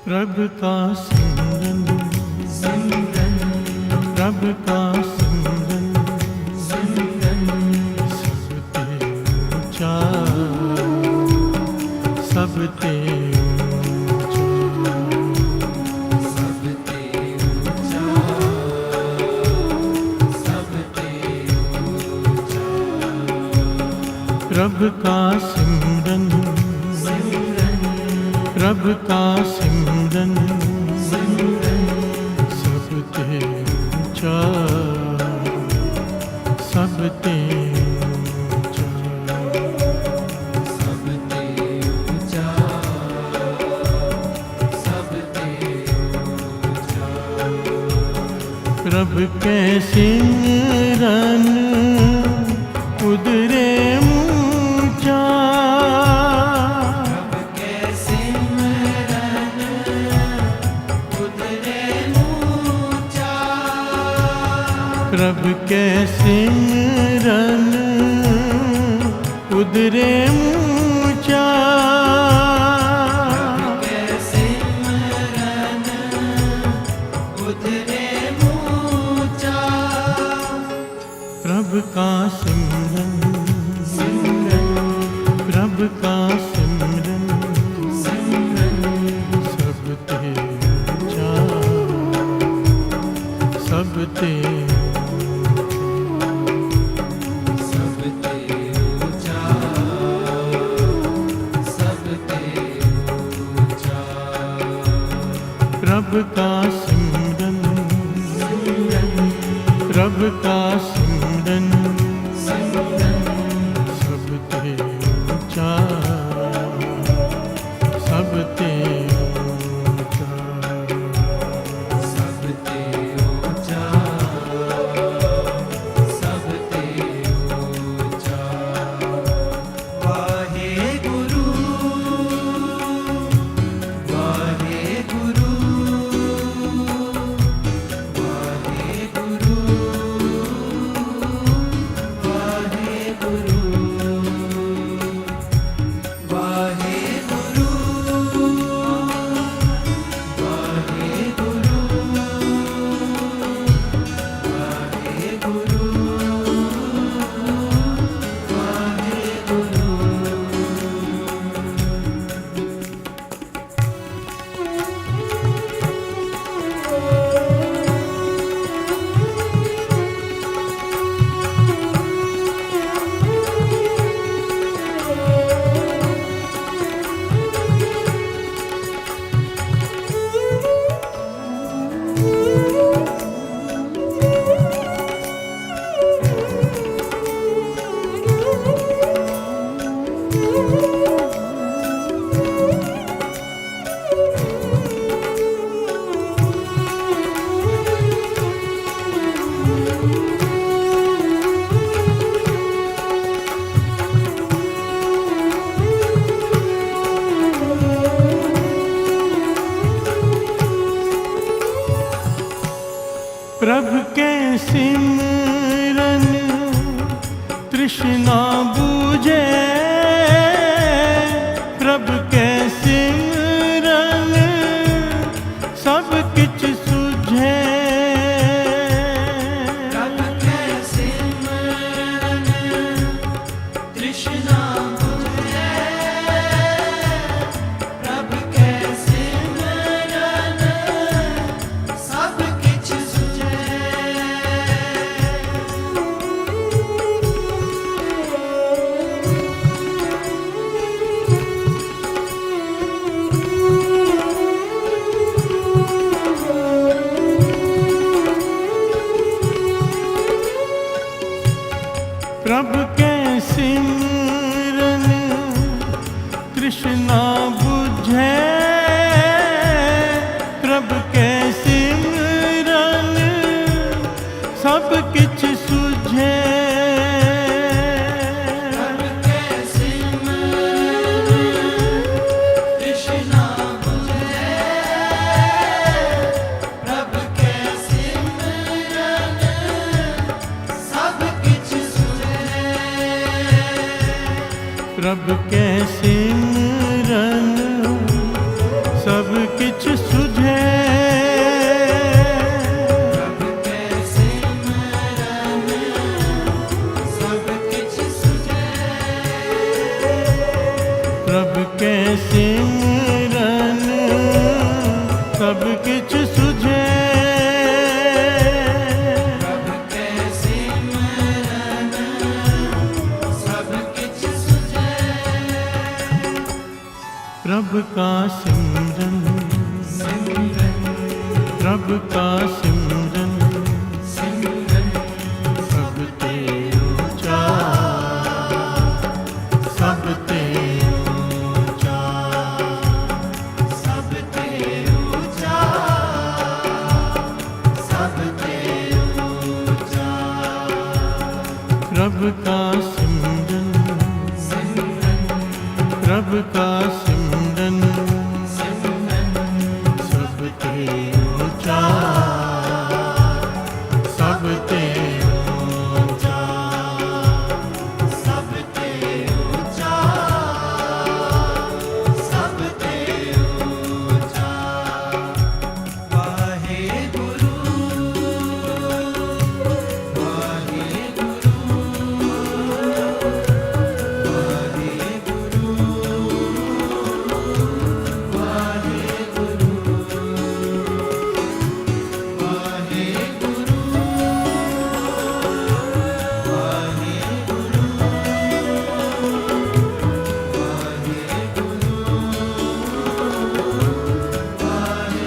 प्रभु का सिमरन सिमरन, प्रभु का सिमरन सिमरन, सबते ऊंचा सबते प्रभु का सिमरन प्रभु का सिमरन सबते ऊंचा सबते ऊंचा सबते ऊंचा सबते ऊंचा। प्रभु के सिमरन उदरे ऊंचा, प्रभु के सिमरन उदरे ऊंचा, प्रभु का सिमरन प्रभु का सिमरन सबते ऊंचा सबते प्रभु का सिमरन प्रभु का सिमरन सबते ऊंचा सबते ऊंचा सबते ऊंचा सबते ऊंचा। वाहे गुरु वाहे गुरु प्रभु के सिमरन तृष्णा बूझे प्रभु के सिमरन सब किछ सुझे। प्रभु के सिमरन तृष्णा बुझे, प्रभु के सिमरन सब किछ सुझे। प्रभु के सिमरन तृष्णा बुझे, प्रभु के सिमरन सब किछ सुझे। प्रभु के सिमरन तृष्णा बुझे, प्रभु के सिमरन सब किछ सुझे। प्रभु के सिमरन सब किछ सुझे। प्रभु के सिमरन सब किछ सुझे। प्रभु के सिमरन सब किछ सुझे। प्रभु के सिमरन सब किछ सुझे। प्रभु का सिमरन, प्रभु का सिमरन सब ते ऊंचा, सब ते ऊंचा, सब ते ऊंचा, सब ते ऊंचा। प्रभु का सिमरन, प्रभु का सिमरन सब ते ऊंचा, सब ते ऊंचा, सब ते ऊंचा, सब ते ऊंचा। वाहे गुरु, वाहे गुरु, वाहे गुरु, वाहे गुरु, वाहे गुरु, वाहे गुरु, वाहे गुरु, वाहे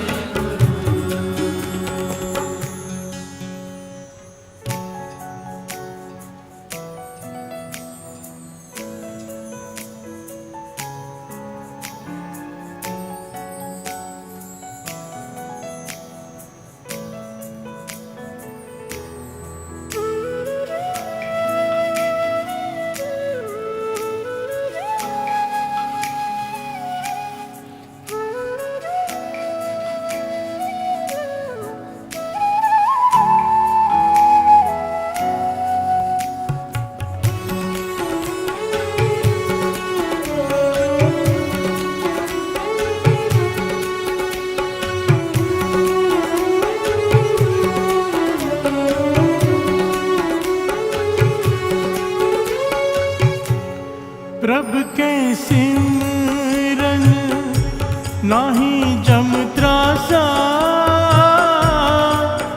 प्रभु के सिमरन नाही जम त्रासा,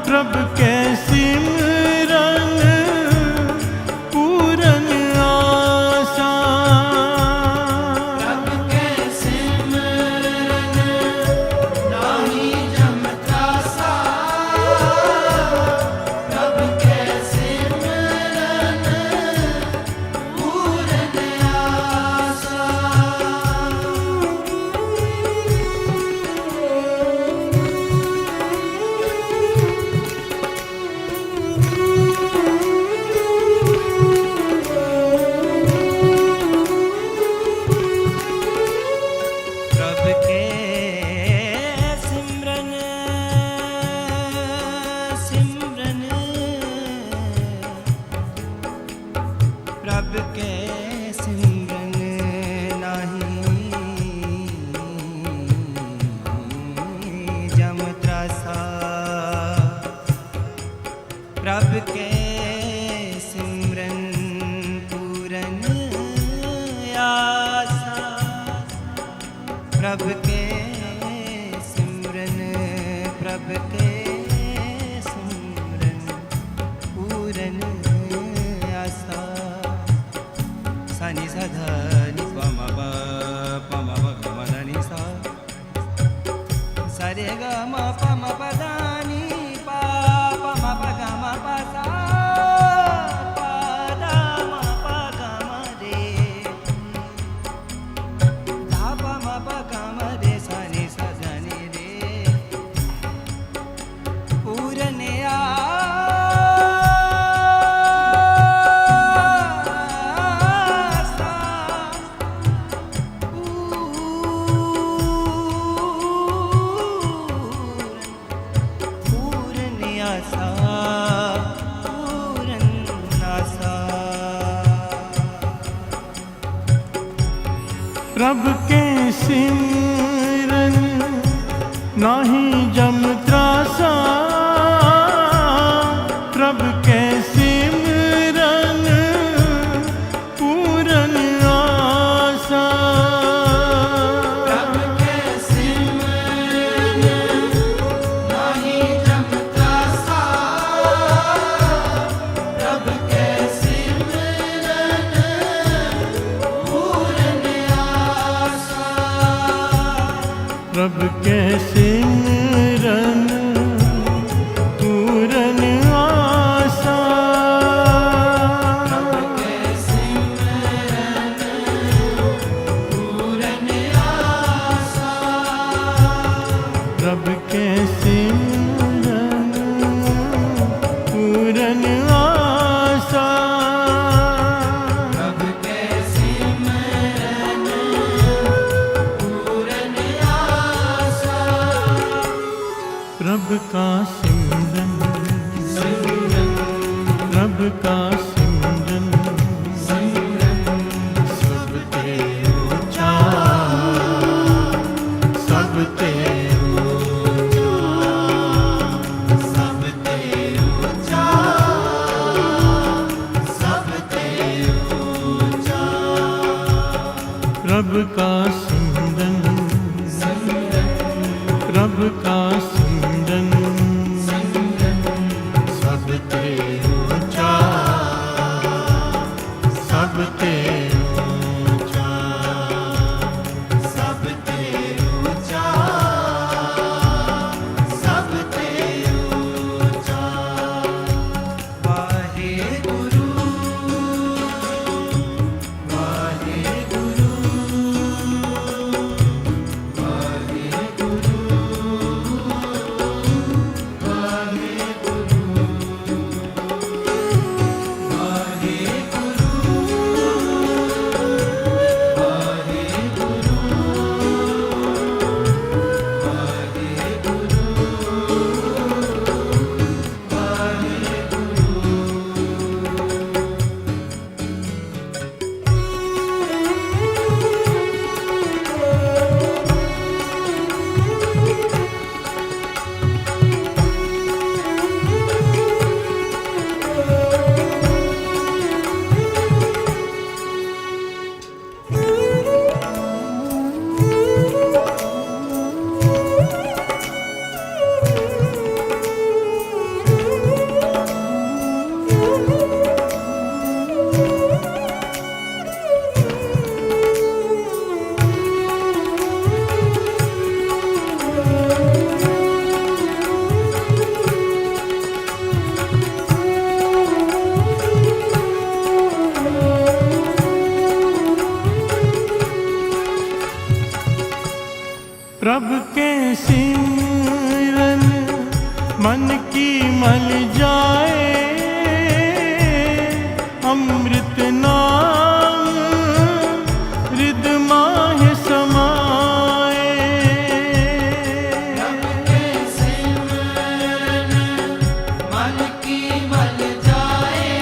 प्रभु के सिमरन पूरन आसा। प्रभु के सिमरन नाही जम त्रासा, प्रभु के सिमरन पूरन आसा। प्रभ के सिमरन पूरन आसा, प्रभ के सिमरन, प्रभ के सिमरन पूरन आसा। सनि सधा नि पम प पम प ग म ध नि सा, सरे ग म प म प ध नि प प म प ग म प सा, प ध म प ग म रे, ध प म प ग म रे सा नि सा ध नि रे पूरन प्रभ के सिमरन नाही जम त्रासा, प्रभ के सिमरन पूरन आसा। प्रभ के सिमरन नाही जम त्रासा, प्रभ के सिमरन पूरन आसा। प्रभ के सिमरन पूरन आसा। प्रभ के सिमरन पूरन आसा। प्रभ के सिमरन पूरन आसा। प्रभ के सिमरन पूरन आसा। प्रभ का सिमरन, प्रभ का सिमरन सब ते ऊंचा, सब ते ऊंचा, सब ते ऊंचा, सब ते ऊंचा। प्रभ का सिमरन, प्रभ का सिमरन सब ते ऊंचा, सब ते ऊंचा, सब ते ऊंचा, सब ते ऊंचा। वाहे गुरु, वाहे गुरु, वाहे गुरु, वाहे गुरु, वाहे गुरु, वाहे गुरु, वाहे गुरु, वाहे प्रभ के सिमरन मन की मल जाए, अमृत नाम हृद माहि समाए। प्रभ के सिमरन मन की मल जाए,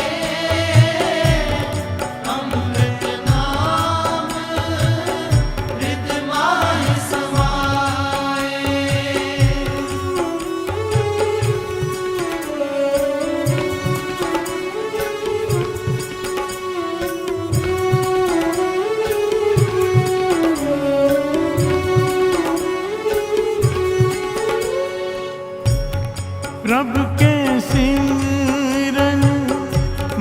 अमृत नाम हृद माहि समाए। प्रभु के सिमरन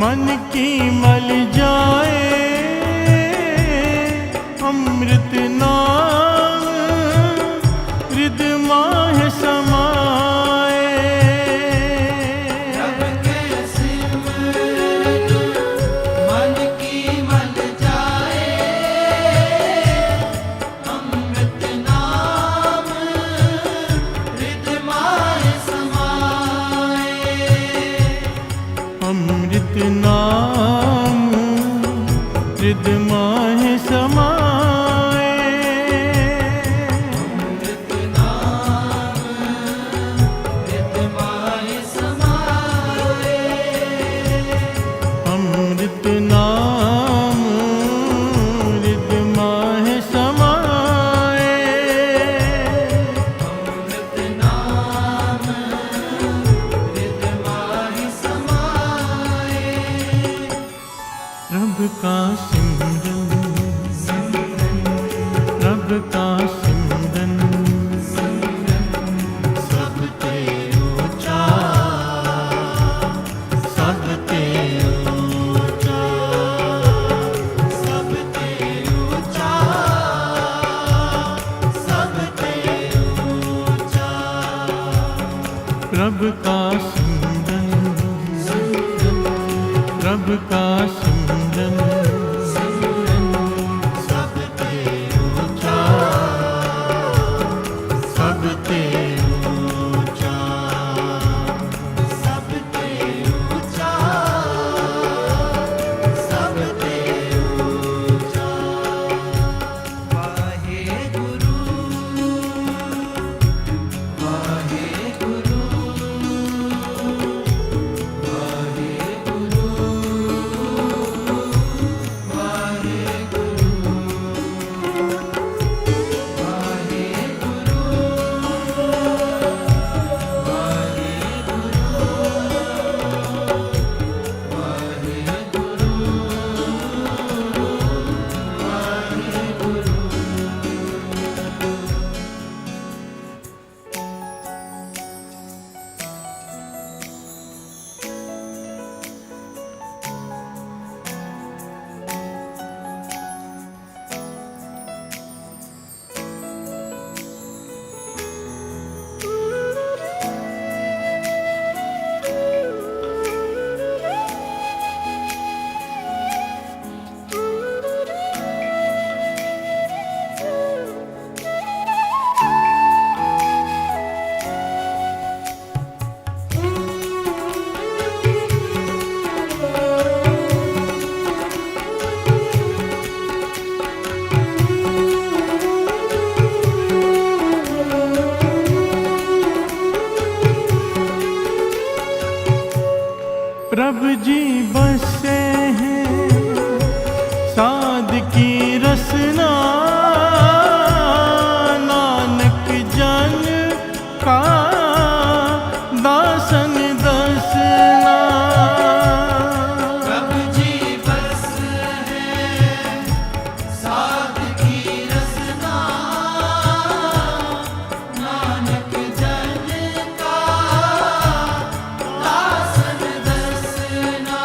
मन की मल जाए, अमृत नाम हृद माह समाए। प्रभु के सिमरन मन की मल जाए, अमृत नाम हृद माह समाए। अमृत नाम हृद माह समाए। अमृत नाम हृद माह समाए। अमृत नाम हृद माह समाए। अमृत नाम हृद माह समाए। रब का सिमरन, रब का सिमरन सबते ऊंचा, सबते ऊंचा, सबते ऊंचा, सबते ऊंचा। रब का सिमरन, रब का सिमरन सबते ऊंचा, सबते ऊंचा, सबते ऊंचा, सबते ऊंचा। वाहे गुरु, वाहे गुरु, वाहे गुरु, वाहे गुरु, वाहे गुरु, वाहे प्रभु जी बसे हैं साध की रसना, नानक जन का दासन दसना। प्रभु जी बस है साध की रसना, नानक जन का दासन दसना।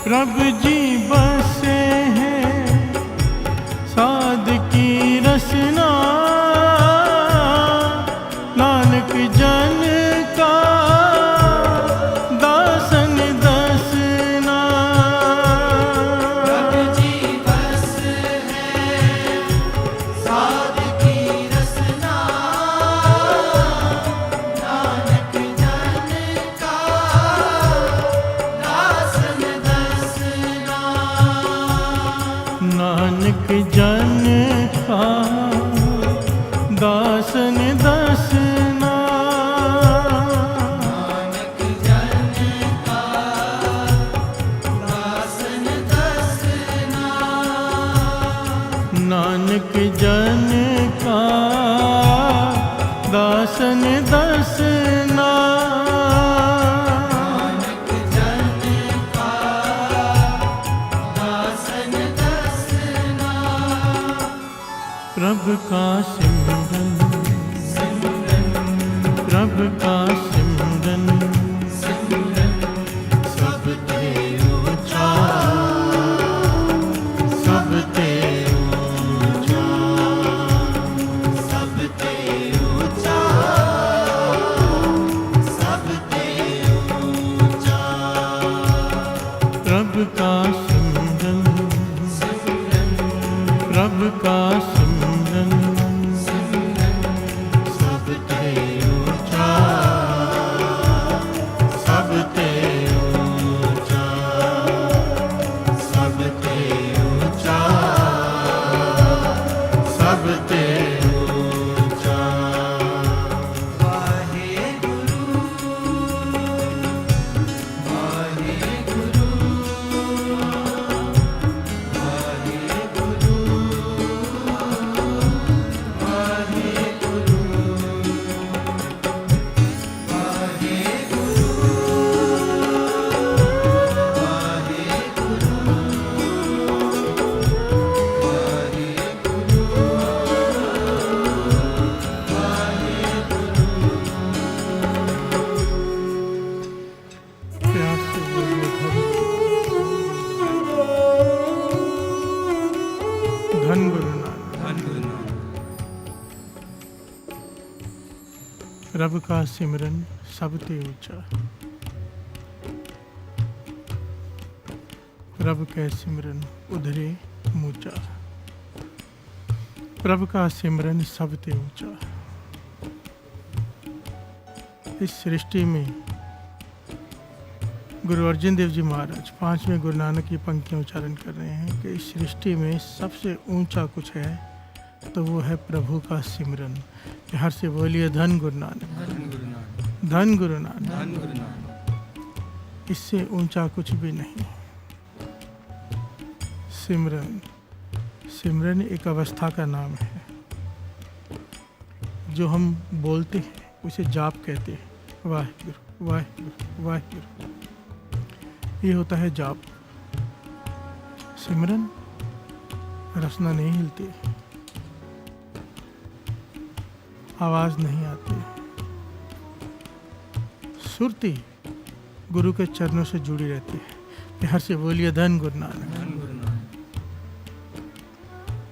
प्रभु जी बसे हैं साध की रसना, नानक जन का दासन दसना। प्रभु जी बस है साध की रसना, नानक जन का दासन दसना। नानक जन का दासन दसना। नानक जन का दासन दसना। नानक जन का दासन दसना। नानक जन का दासन दसना। प्रभु का सिमरन, प्रभु का सिमरन, सबते ऊंचा, सबते ऊंचा, सबते ऊंचा, सबते ऊंचा। प्रभु का सिमरन, प्रभु का सिमरन, सबते ऊंचा, सबते ऊंचा, सबते ऊंचा, सबते ऊंचा। वाहे गुरु, वाहे गुरु, वाहे गुरु, वाहे गुरु, वाहे गुरु, वाहे गुरु, वाहे प्यार से बोलिए धन गुरु नानक। धन गुरु नानक। रब का सिमरन सबते ऊंचा, प्रभु के सिमरन उधरे मूचा। प्रभु का सिमरन सबते ऊंचा। इस सृष्टि में गुरु अर्जन देव जी महाराज 5वें गुरु नानक की पंक्तियां उच्चारण कर रहे हैं कि इस सृष्टि में सबसे ऊंचा कुछ है तो वो है प्रभु का सिमरन। हर से बोलिए धन गुरु नानक, धन गुरु नानक। धन गुरु नानक। धन गुरु नानक। इससे ऊंचा कुछ भी नहीं। सिमरन, सिमरन एक अवस्था का नाम है जो हम बोलते हैं, उसे जाप कहते हैं। वाहिगुरु वाहिगुरु वाहिगुरु, ये होता है जाप। सिमरन, रसना नहीं हिलती, आवाज नहीं आती, सुरती गुरु के चरणों से जुड़ी रहती है। हर से बोलिए धन गुरु नानक। धन गुरु नानक।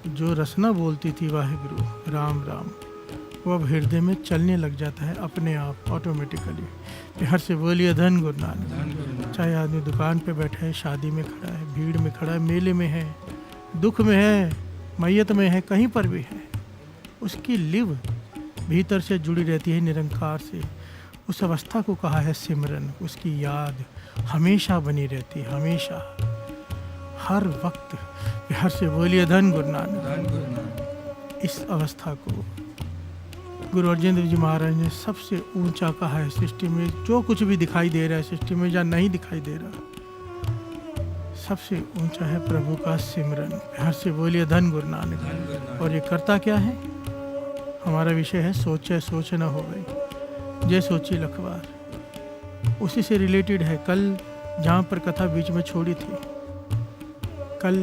जो रसना बोलती थी वाहिगुरु राम राम, वो अब हृदय में चलने लग जाता है अपने आप, ऑटोमेटिकली। हर से बोलिए धन गुरु नानक। धन गुरु नानक। चाहे आदमी दुकान पे बैठा है, शादी में खड़ा है, भीड़ में खड़ा है, मेले में है, दुख में है, मैयत में है, कहीं पर भी है, उसकी लिव भीतर से जुड़ी रहती है निरंकार से। उस अवस्था को कहा है सिमरन। उसकी याद हमेशा बनी रहती है, हमेशा, हर वक्त। हर से बोलिए धन गुरु नानक। धन गुरु नानक। इस अवस्था को गुरु अर्जन देव जी महाराज ने सबसे ऊंचा कहा है सृष्टि में। जो कुछ भी दिखाई दे रहा है सृष्टि में या नहीं दिखाई दे रहा, सबसे ऊंचा है प्रभु का सिमरन। हर से बोलिए धन गुरु नानक। धन गुरु नानक। और ये करता क्या है? हमारा विषय है सोचे सोच न हो गई, जय सोची लखवार। उसी से रिलेटेड है। कल जहाँ पर कथा बीच में छोड़ी थी, कल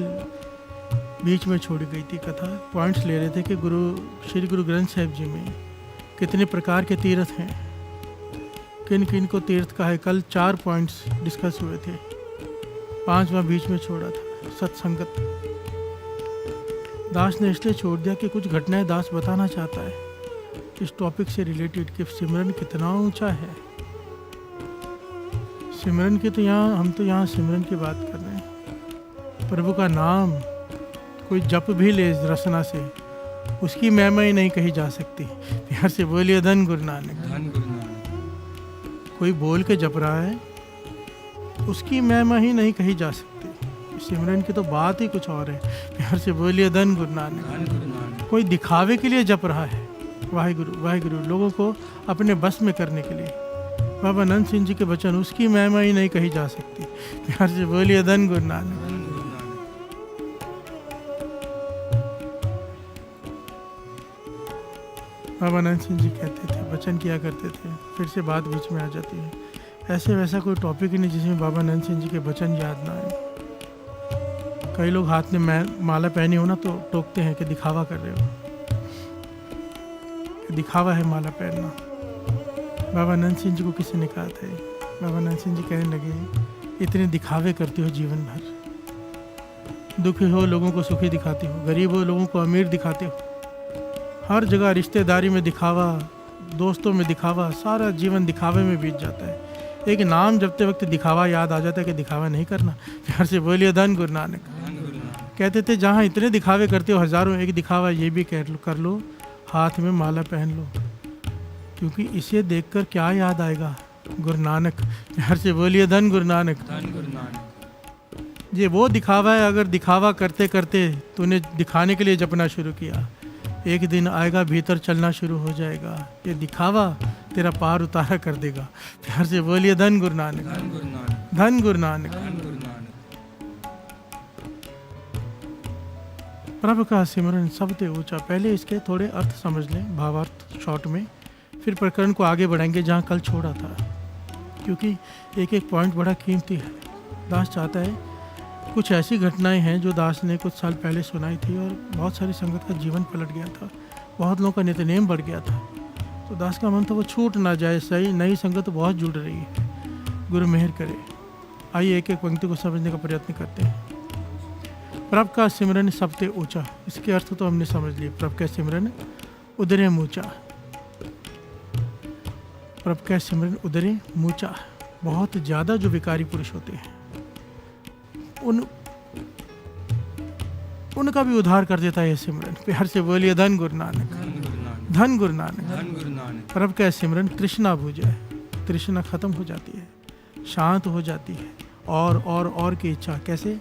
बीच में छोड़ी गई थी कथा, पॉइंट्स ले रहे थे कि श्री गुरु ग्रंथ साहिब जी में कितने प्रकार के तीर्थ हैं, किन किन को तीर्थ का है। कल 4 पॉइंट्स डिस्कस हुए थे। 5वां बीच में छोड़ा था, सत्संगत। दास ने इसलिए छोड़ दिया कि कुछ घटनाएं दास बताना चाहता है इस टॉपिक से रिलेटेड कि सिमरन कितना ऊंचा है। सिमरन की तो हम तो यहाँ सिमरन की बात कर रहे हैं। प्रभु का नाम कोई जप भी ले रसना से, उसकी महिमा ही नहीं कही जा सकती। प्यार से बोलिए धन गुरु नानक। धन गुरु नानक। कोई बोल के जप रहा है, उसकी महिमा ही नहीं कही जा सकती। सिमरन की तो बात ही कुछ और है। प्यार से बोलिए धन गुरु नानक। धन गुरु नानक। कोई दिखावे के लिए जप रहा है, वाहिगुरु वाहिगुरु, लोगों को अपने बस में करने के लिए। बाबा नंद सिंह जी के वचन, उसकी महिमा ही नहीं कही जा सकती। प्यार से बोलिए धन गुरु नानक। धन गुरु नानक। बाबा नंद सिंह जी कहते थे, वचन किया करते थे, फिर से बात बीच में आ जाती है। ऐसे वैसा कोई टॉपिक ही नहीं जिसमें बाबा नंद सिंह जी के वचन याद ना आए। कई लोग हाथ में माला पहनी हो ना तो टोकते हैं कि दिखावा कर रहे हो, दिखावा है माला पहनना। बाबा नंद सिंह जी को किसी ने कहा था, बाबा नंद सिंह जी कहने लगे, इतने दिखावे करती हो जीवन भर, दुखी हो लोगों को सुखी दिखाती हो, गरीब हो लोगों को अमीर दिखाते हो, हर जगह रिश्तेदारी में दिखावा, दोस्तों में दिखावा, सारा जीवन दिखावे में बीत जाता है। एक नाम जपते वक्त दिखावा याद आ जाता है कि दिखावा नहीं करना। प्यार से बोलिए धन गुरु नानक। कहते थे जहाँ इतने दिखावे करते हो हजारों, एक दिखावा ये भी कर लो, हाथ में माला पहन लो, क्योंकि इसे देखकर क्या याद आएगा, गुरु नानक। प्यार से बोलिए धन गुरु नानक। धन गुरु नानक। ये वो दिखावा है, अगर दिखावा करते करते तूने दिखाने के लिए जपना शुरू किया, एक दिन आएगा भीतर चलना शुरू हो जाएगा, ये दिखावा तेरा पार उतारा कर देगा। प्यार से बोलिए धन गुरु नानक। धन गुरु नानक। धन गुरु नानक। धन गुरु नानक। प्रभु का सिमरन सबसे ऊंचा। पहले इसके थोड़े अर्थ समझ लें, भावार्थ शॉर्ट में, फिर प्रकरण को आगे बढ़ाएंगे जहाँ कल छोड़ा था, क्योंकि एक एक पॉइंट बड़ा कीमती है। दास चाहता है, कुछ ऐसी घटनाएं हैं जो दास ने कुछ साल पहले सुनाई थी और बहुत सारी संगत का जीवन पलट गया था, बहुत लोगों का नित्यनेम बढ़ गया था। तो दास का मन था वो छूट ना जाए। सही नई संगत तो बहुत जुड़ रही है, गुरु मेहर करे। आइए एक एक पंक्ति को समझने का प्रयत्न करते हैं। प्रभु का सिमरन सबसे ऊंचा, इसके अर्थ तो हमने समझ लिए। प्रभु का सिमरन उदरे मूचा, प्रभु का सिमरन उदरे मूचा। बहुत ज़्यादा जो विकारी पुरुष होते हैं उनका भी उद्धार कर देता है ये सिमरन। प्यार से बोलिए धन गुरु नानक। धन गुरु नानक। धन गुरु नानक। प्रभु का सिमरन तृष्णा बुझ जाए, तृष्णा खत्म हो जाती है, शांत हो जाती है, और की इच्छा। कैसे?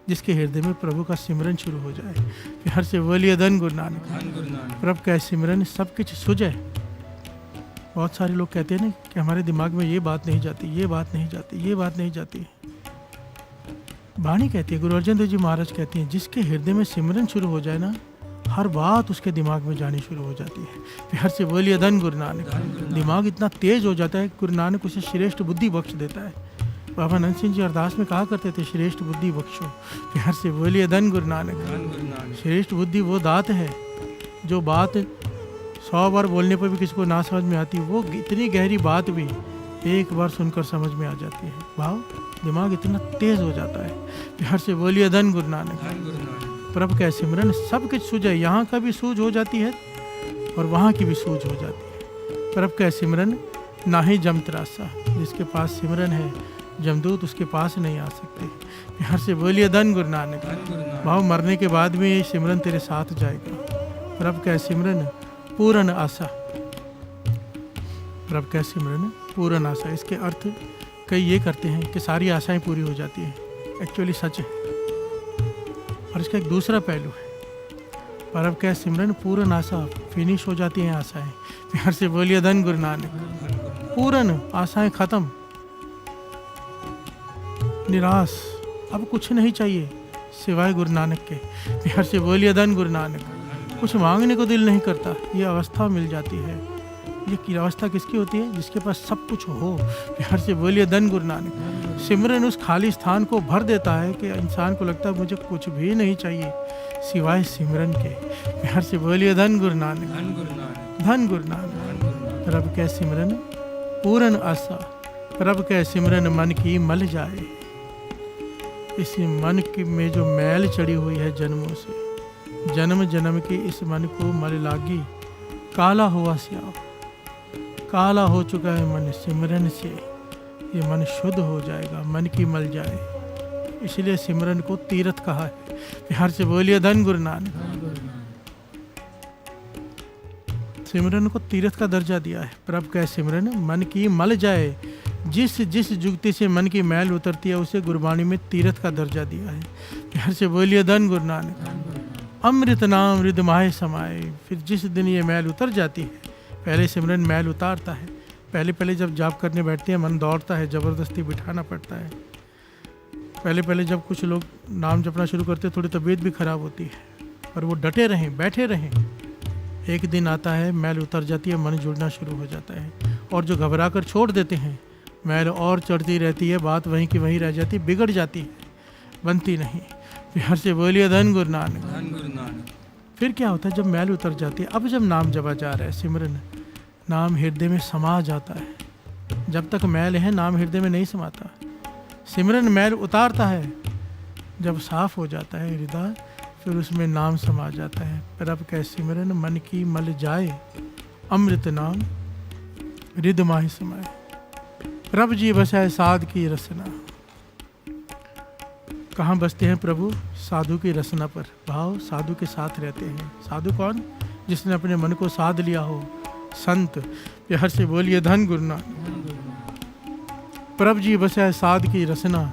जिसके हृदय में प्रभु का सिमरन शुरू हो जाए। प्यार से बोलिए धन गुरु नानक। धन गुरु नानक। प्रभु का सिमरन सब कुछ सुझे। बहुत सारे लोग कहते हैं ना कि हमारे दिमाग में ये बात नहीं जाती, ये बात नहीं जाती, ये बात नहीं जाती। वाणी कहती है, गुरु अर्जन देव जी महाराज कहते हैं, जिसके हृदय में सिमरन शुरू हो जाए ना, हर बात उसके दिमाग में जानी शुरू हो जाती है। प्यार से बोलिए धन गुरु नानक। दिमाग इतना तेज हो जाता है, गुरु नानक उसे श्रेष्ठ बुद्धि बख्श देता है। बाबा नंद सिंह जी अरदास में कहा करते थे, श्रेष्ठ बुद्धि बख्शो। प्यार से बोलिए धन गुरु नानक। श्रेष्ठ बुद्धि वो दात है जो बात 100 बार बोलने पर भी किसी को ना समझ में आती, वो इतनी गहरी बात भी एक बार सुनकर समझ में आ जाती है। भाव दिमाग इतना तेज हो जाता है। प्यार से बोलिए धन गुरु नानक। प्रभु का सिमरन सब कुछ सूझे, यहाँ का भी सूझ हो जाती है और वहाँ की भी सूझ हो जाती है। प्रभु का सिमरन ना ही जम तरासा, जिसके पास सिमरन है जमदूत उसके पास नहीं आ सकते। प्यार से बोलिए धन गुरु नानक। भाव मरने के बाद में ये सिमरन तेरे साथ जाएगा। प्रभु का सिमरन पूर्ण आशा। प्रभु का सिमरन पूर्ण आशा, इसके अर्थ कई ये करते हैं कि सारी आशाएं पूरी हो जाती हैं, एक्चुअली सच है। और इसका एक दूसरा पहलू है, प्रभु का सिमरन पूर्ण आशा, फिनिश हो जाती हैं आशाएं। प्यार से बोलिए धन गुरु नानक। पूर्ण आशाएं खत्म, निराश, अब कुछ नहीं चाहिए सिवाय गुरु नानक के। प्यार से बोलिए धन गुरु नानक। कुछ मांगने को दिल नहीं करता, ये अवस्था मिल जाती है। ये अवस्था किसकी होती है? जिसके पास सब कुछ हो। प्यार से बोलिए धन गुरु नानक। सिमरन उस खाली स्थान को भर देता है कि इंसान को लगता है मुझे कुछ भी नहीं चाहिए सिवाय सिमरन के। प्यार से बोलिए धन गुरु नानक। धन गुरु नानक। प्रभु के सिमरन पूर्ण आशा, प्रभु के सिमरन मन की मल जाए। इस मन की में जो मैल चढ़ी हुई है जन्मों से, जन्म जन्म की इस मन को मल लागी, काला हुआ स्याह, काला हो चुका है मन सिमरन से, ये मन शुद्ध हो जाएगा, मन की मल जाए। इसलिए सिमरन को तीर्थ कहा है। प्यार से बोलिए धन गुरु नानक। सिमरन को तीर्थ का दर्जा दिया है। प्रभु का सिमरन मन की मल जाए, जिस जिस जुगती से मन की मैल उतरती है उसे गुरबाणी में तीर्थ का दर्जा दिया है। प्यार से बोलिए धन गुरु नानक। अमृत नाम हृदय माहे समाए। फिर जिस दिन ये मैल उतर जाती है, पहले सिमरन मैल उतारता है। पहले पहले जब जाप करने बैठते हैं मन दौड़ता है, ज़बरदस्ती बिठाना पड़ता है। पहले पहले जब कुछ लोग नाम जपना शुरू करते हैं थोड़ी तबीयत भी खराब होती है, पर वो डटे रहें, बैठे रहें। एक दिन आता है मैल उतर जाती है, मन जुड़ना शुरू हो जाता है। और जो घबरा कर छोड़ देते हैं, मैल और चढ़ती रहती है, बात वहीं की वहीं रह जाती, बिगड़ जाती है, बनती नहीं। प्यार से बोलिए धन गुरु नानक। धन गुरु नानक। फिर क्या होता है जब मैल उतर जाती है? अब जब नाम जपा जा रहा है, सिमरन नाम हृदय में समा जाता है। जब तक मैल है नाम हृदय में नहीं समाता। सिमरन मैल उतारता है, जब साफ हो जाता है हृदय, फिर उसमें नाम समा जाता है। प्रभु का सिमरन मन की मल जाए, अमृत नाम हृदय माहि समाए। प्रभु जी बसाए साध की रसना। कहाँ बसते हैं प्रभु? साधु की रसना पर। भाव साधु के साथ रहते हैं। साधु कौन? जिसने अपने मन को साध लिया हो, संत। प्यार से बोलिए धन गुरु नानक। प्रभु जी बसाए साध की रसना,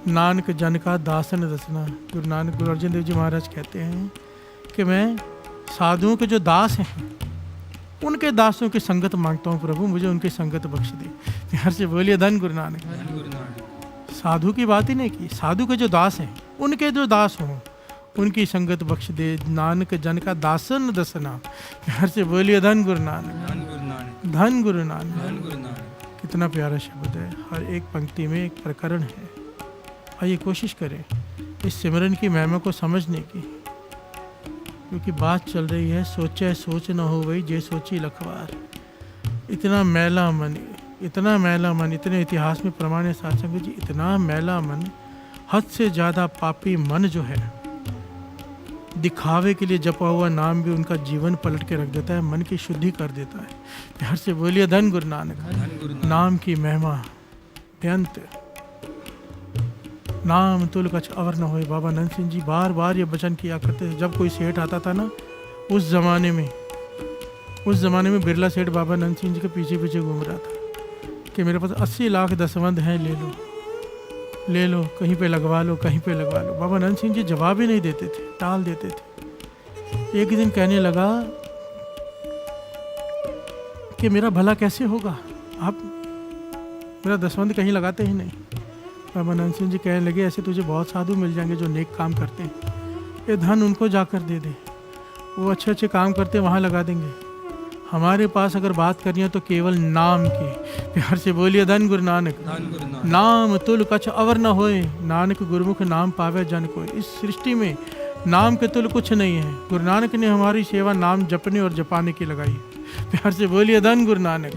नानक जन का दासन दसना। गुरु नानक गुरु अर्जन देव जी महाराज कहते हैं कि मैं साधुओं के जो दास हैं, उनके दासों की संगत मांगता हूँ प्रभु, मुझे उनकी संगत बख्श दे। प्यार से बोलिए धन गुरु नानक। साधु की बात ही नहीं की, साधु के जो दास हैं, उनके जो दास हों, उनकी संगत बख्श दे। नानक जन का दासन दसना। प्यार से बोलिए धन गुरु नानक। धन गुरु नानक। कितना प्यारा शब्द है। हर एक पंक्ति में एक प्रकरण है। आइए कोशिश करें इस सिमरन की महिमा को समझने की, क्योंकि बात चल रही है सोचे सोच न हो वही जे सोची लखवार। इतना मैला मन, इतना मैला मन, इतने इतिहास में प्रमाण है साथ संगत जी, इतना मैला मन, हद से ज़्यादा पापी मन जो है, दिखावे के लिए जपा हुआ नाम भी उनका जीवन पलट के रख देता है, मन की शुद्धि कर देता है। प्यार से बोलिए धन गुरु नानक। नाम की महिमा बेअंत। नाम तुल कछ अवर न होए। बाबा नंद सिंह जी बार बार ये वचन किया करते थे। जब कोई सेठ आता था ना, उस ज़माने में बिरला सेठ बाबा नंद सिंह जी के पीछे पीछे घूम रहा था कि मेरे पास 80 लाख दसवंध हैं, ले लो, कहीं पे लगवा लो, कहीं पे लगवा लो। बाबा नंद सिंह जी जवाब ही नहीं देते थे, टाल देते थे। एक दिन कहने लगा कि मेरा भला कैसे होगा, आप मेरा दसवंध कहीं लगाते ही नहीं। बाबा नंद सिंह जी कहने लगे, ऐसे तुझे बहुत साधु मिल जाएंगे जो नेक काम करते हैं, ये धन उनको जाकर दे दे, वो अच्छे अच्छे काम करते हैं, वहाँ लगा देंगे। हमारे पास अगर बात करनी है तो केवल नाम की। प्यार से बोलिए धन गुरु नानक। नाम तुल कछ अवर न होए, नानक गुरुमुख नाम पावे जन कोई। इस सृष्टि में नाम के तुल कुछ नहीं है। गुरु नानक ने हमारी सेवा नाम जपने और जपाने की लगाई है। प्यार से बोलिए धन गुरु नानक।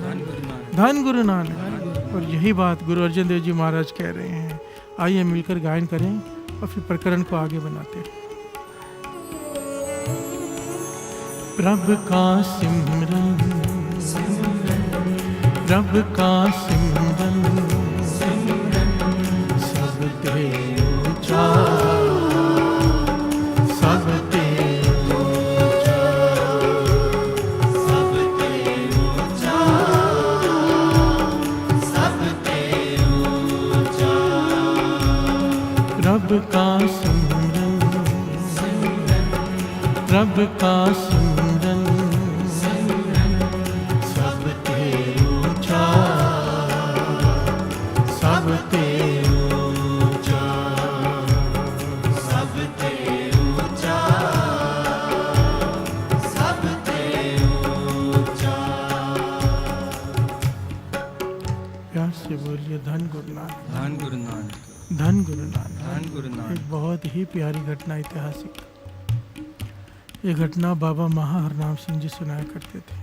धन गुरु नानक। और यही बात गुरु अर्जन देव जी महाराज कह रहे हैं। आइए मिलकर गायन करें और फिर प्रकरण को आगे बनाते हैं। प्रभु का सिमरन, प्रभु का सिमरन, सब ते ऊंचा, सब ते ऊंचा, सब ते ऊंचा, सब ते ऊंचा। प्रभु का सिमरन, प्रभु का सिमरन, सब ते ऊंचा, सब ते ऊंचा, सब ते ऊंचा, सब ते ऊंचा। प्यार से बोलिए धन गुरु नानक। धन गुरु नानक। धन गुरु नानक। धन गुरु नानक। एक बहुत ही प्यारी घटना, ऐतिहासिक। ये घटना बाबा महाहरनाम सिंह जी सुनाया करते थे।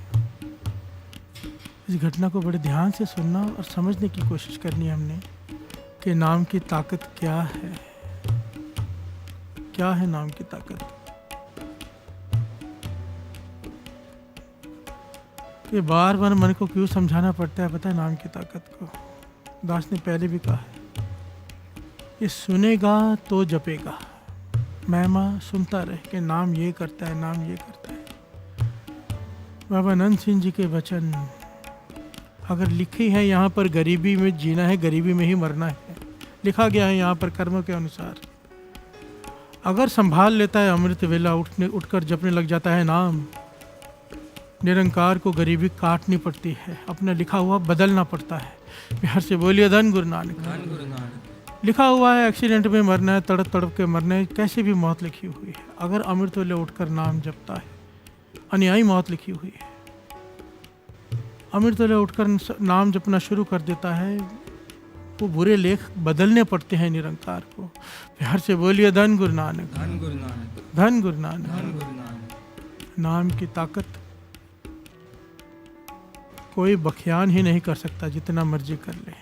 इस घटना को बड़े ध्यान से सुनना और समझने की कोशिश करनी है हमने कि नाम की ताकत क्या है। क्या है नाम की ताकत। ये बार बार मन को क्यों समझाना पड़ता है पता है नाम की ताकत को। दास ने पहले भी कहा है, ये सुनेगा तो जपेगा। महिमा सुनता रहे कि नाम ये करता है, नाम ये करता है। बाबा नंद सिंह जी के वचन अगर लिखे हैं यहाँ पर गरीबी में जीना है, गरीबी में ही मरना है, लिखा गया है यहाँ पर कर्मों के अनुसार। अगर संभाल लेता है अमृत वेला, उठकर जपने लग जाता है नाम, निरंकार को गरीबी काटनी पड़ती है, अपना लिखा हुआ बदलना पड़ता है। बिहार से बोलिए धन गुरु नानक। लिखा हुआ है एक्सीडेंट में मरना है, तड़प तड़प के मरना है, कैसे भी मौत लिखी हुई है। अगर अमृत वेले उठकर नाम जपता है, अन्यायी मौत लिखी हुई है। अमृत वेले उठकर नाम जपना शुरू कर देता है, वो बुरे लेख बदलने पड़ते हैं निरंकार को। बिहार से बोलिए धन गुरु नानक, धन गुरु नानक, धन गुरु नानक। धन गुरु नानक। नाम की ताकत कोई बख्यान ही नहीं कर सकता, जितना मर्जी कर ले।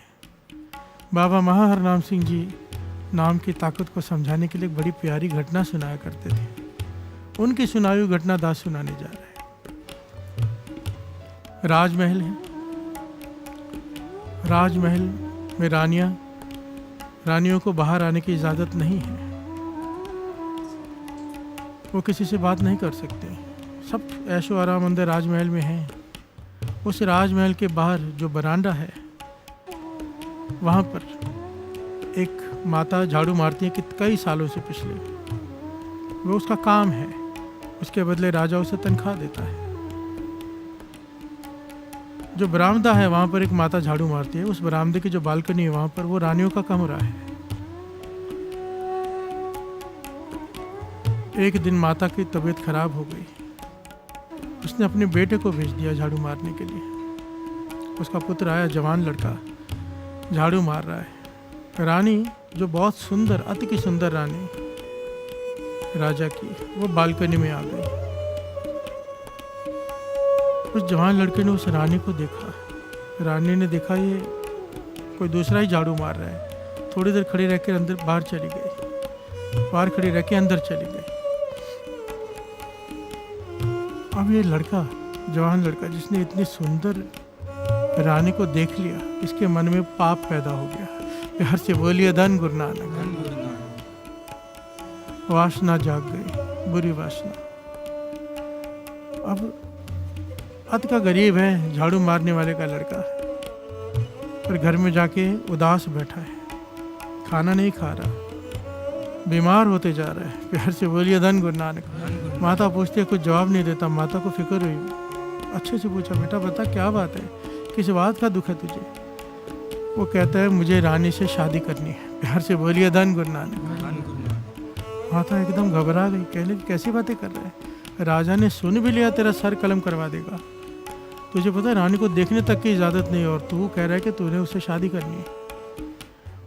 बाबा महाहरनाम सिंह जी नाम की ताकत को समझाने के लिए एक बड़ी प्यारी घटना सुनाया करते थे। उनकी सुनाई हुई घटना दास सुनाने जा रहे हैं। राजमहल है, राजमहल में रानियों को बाहर आने की इजाज़त नहीं है। वो किसी से बात नहीं कर सकते, सब ऐशो आराम अंदर राजमहल में है। उस राजमहल के बाहर जो बरामदा है, वहाँ पर एक माता झाड़ू मारती है कि कई सालों से पिछले, वो उसका काम है। उसके बदले राजा उसे तनख्वाह देता है। जो बरामदा है वहाँ पर एक माता झाड़ू मारती है। उस बरामदे की जो बालकनी है वहाँ पर वो रानियों का कमरा है। एक दिन माता की तबीयत खराब हो गई। उसने अपने बेटे को भेज दिया झाड़ू मारने के लिए। उसका पुत्र आया, जवान लड़का, झाड़ू मार रहा है। रानी जो बहुत सुंदर, अति की सुंदर रानी राजा की, वो बालकनी में आ गई। उस जवान लड़के ने उस रानी को देखा। रानी ने देखा ये कोई दूसरा ही झाड़ू मार रहा है। थोड़ी देर खड़ी रह के अंदर बाहर चली गई, बाहर खड़ी रह के अंदर चली गई। अब ये लड़का, जवान लड़का जिसने इतनी सुंदर रानी को देख लिया, इसके मन में पाप पैदा हो गया। बिहार से बोलिए धन गुरु नानक। धन गुरु नानक। वासना जाग गई, बुरी वासना। अब अत का गरीब है, झाड़ू मारने वाले का लड़का, पर घर में जाके उदास बैठा है, खाना नहीं खा रहा, बीमार होते जा रहा है। प्यार से बोलिए धन गुरु नानक। माता पूछती है, कुछ जवाब नहीं देता। माता को फिक्र हुई, अच्छे से पूछा, बेटा बता क्या बात है, किस बात का दुख है तुझे? वो कहता है, मुझे रानी से शादी करनी है। प्यार से बोलिए धन गुरु नानक। माता एकदम घबरा गई, कहने कैसी बातें कर रहा है? राजा ने सुन भी लिया तेरा सर कलम करवा देगा। तुझे पता है रानी को देखने तक की इजाज़त नहीं, और तू कह रहा है कि तूने उससे शादी करनी है।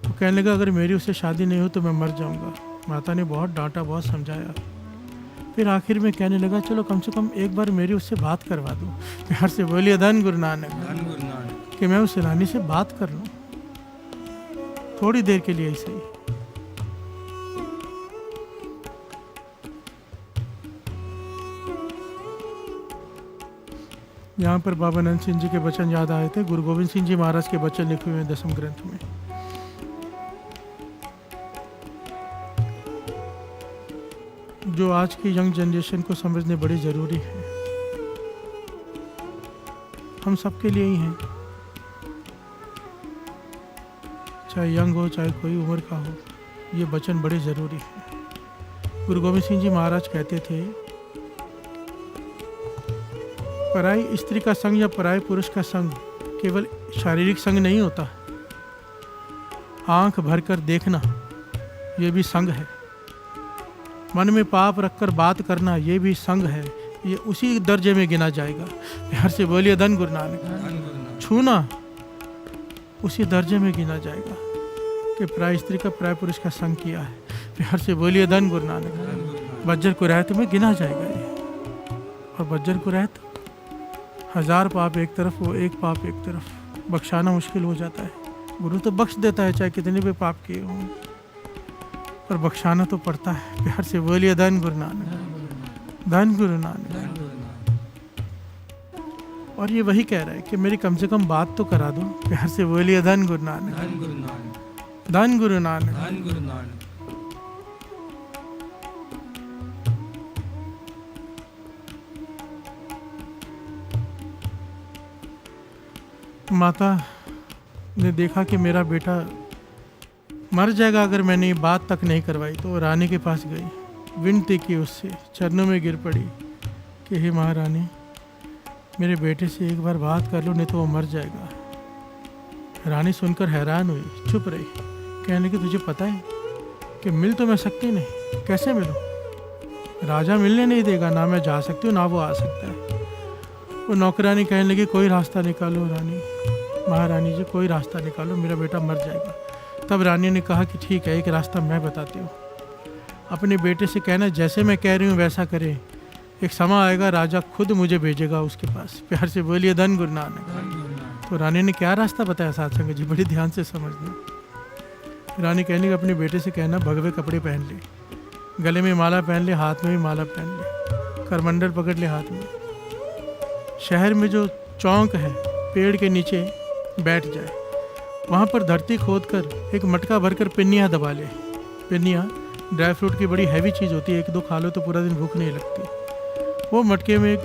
वो कहने लगा, अगर मेरी उससे शादी नहीं हो तो मैं मर जाऊंगा। माता ने बहुत डांटा, बहुत समझाया, फिर आखिर में कहने लगा, चलो कम से कम एक बार मेरी उससे बात करवा दो। प्यार से बोलिए धन गुरु नानक, कि मैं उस रानी से बात कर लूं थोड़ी देर के लिए ही सही। यहाँ पर बाबा नंद सिंह जी के वचन याद आए थे। गुरु गोविंद सिंह जी महाराज के वचन लिखे हुए हैं 10वें ग्रंथ में। जो आज की यंग जनरेशन को समझने बड़ी ज़रूरी है। हम सबके लिए ही हैं, चाहे यंग हो चाहे कोई उम्र का हो, ये वचन बड़े ज़रूरी है। गुरु गोविंद सिंह जी महाराज कहते थे, पराई स्त्री का संग या पराई पुरुष का संग केवल शारीरिक संग नहीं होता, आंख भरकर देखना ये भी संग है। मन में पाप रखकर बात करना ये भी संग है, ये उसी दर्जे में गिना जाएगा। प्यार से बोलिए धन गुरु नानक। छूना उसी दर्जे में गिना जाएगा कि पराई स्त्री का पराई पुरुष का संग किया है। प्यार से बोलिए धन गुरु नानक। बज्जर कुरैत में गिना जाएगा ये, और बज्जर कुरैत 1000 पाप एक तरफ, वो एक पाप एक तरफ, बख्शाना मुश्किल हो जाता है। गुरु तो बख्श देता है चाहे कितने भी पाप किए हों। पर बख्शाना तो पड़ता है। प्यार से बोलिए धन गुरु नानक, धन गुरु नानक। और ये वही कह रहा है कि मेरी कम से कम बात तो करा दो। प्यार से बोलिए धन गुरु नानक, धन गुरु नानक, धन गुरु नानक। धन गुरु नानक। माता ने देखा कि मेरा बेटा मर जाएगा अगर मैंने ये बात तक नहीं करवाई, तो रानी के पास गई, विनती की उससे, चरणों में गिर पड़ी कि हे महारानी, मेरे बेटे से एक बार बात कर लो, नहीं तो वो मर जाएगा। रानी सुनकर हैरान हुई, चुप रही। कहने लगी तुझे पता है कि मिल तो मैं सकती नहीं, कैसे मिलूं? राजा मिलने नहीं देगा, ना मैं जा सकती हूँ ना वो आ सकता है। वो नौकरानी कहने लगी कोई रास्ता निकालो रानी, महारानी जी कोई रास्ता निकालो, मेरा बेटा मर जाएगा। तब रानी ने कहा कि ठीक है, एक रास्ता मैं बताती हूँ। अपने बेटे से कहना जैसे मैं कह रही हूँ वैसा करे, एक समय आएगा राजा खुद मुझे भेजेगा उसके पास। प्यार से बोलिए धन गुरु नानक। तो रानी ने क्या रास्ता बताया साथ संगत जी, बड़ी ध्यान से समझना। रानी कहने अपने बेटे से कहना भगवे कपड़े पहन ले, गले में माला पहन ले, हाथ में भी माला पहन ले, करमंडल पकड़ ले हाथ में। शहर में जो चौक है पेड़ के नीचे बैठ जाए, वहाँ पर धरती खोद कर एक मटका भरकर पिन्नियाँ दबा ले। पिन्नियाँ ड्राई फ्रूट की बड़ी हैवी चीज़ होती है, एक दो खा लो तो पूरा दिन भूख नहीं लगती। वो मटके में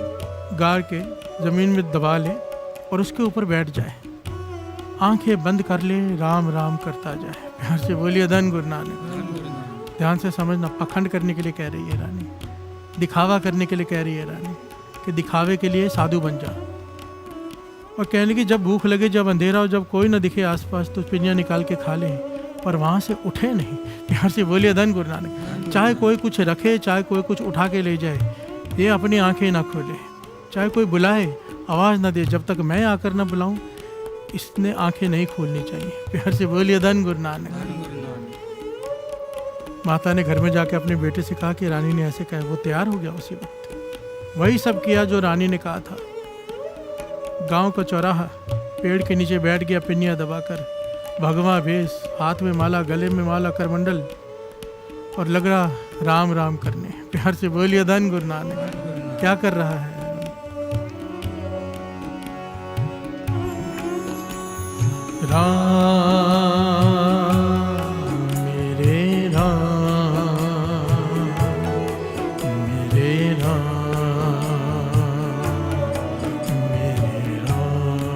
गाड़ के ज़मीन में दबा ले और उसके ऊपर बैठ जाए, आंखें बंद कर ले, राम राम करता जाए। प्यार से बोलिए धन गुरु नानक। ध्यान से समझना, पखंड करने के लिए कह रही है रानी, दिखावा करने के लिए कह रही है रानी कि दिखावे के लिए साधु बन जा। और कहने लगी जब भूख लगे, जब अंधेरा हो, जब कोई ना दिखे आसपास, तो पिंजरा निकाल के खा ले, पर वहाँ से उठे नहीं। प्यार से बोलिए धन गुरु नानक। चाहे कोई कुछ रखे, चाहे कोई कुछ उठा के ले जाए, ये अपनी आंखें ना खोले। चाहे कोई बुलाए, आवाज़ ना दे, जब तक मैं आकर ना बुलाऊं, इसने आंखें नहीं खोलनी चाहिए। प्यार से बोलिए धन गुरु नानक। माता ने घर में जाके अपने बेटे से कहा कि रानी ने ऐसे कहा। वो तैयार हो गया उसी वक्त, वही सब किया जो रानी ने कहा था। गांव का चौराहा, पेड़ के नीचे बैठ गया पिन्नियाँ दबाकर, भगवा भेष, हाथ में माला, गले में माला, करमंडल, और लग रहा राम राम करने। प्यार से बोलिए धन गुरु नानक। क्या कर रहा है? राम मेरे राम, मेरे राम, मेरे राम,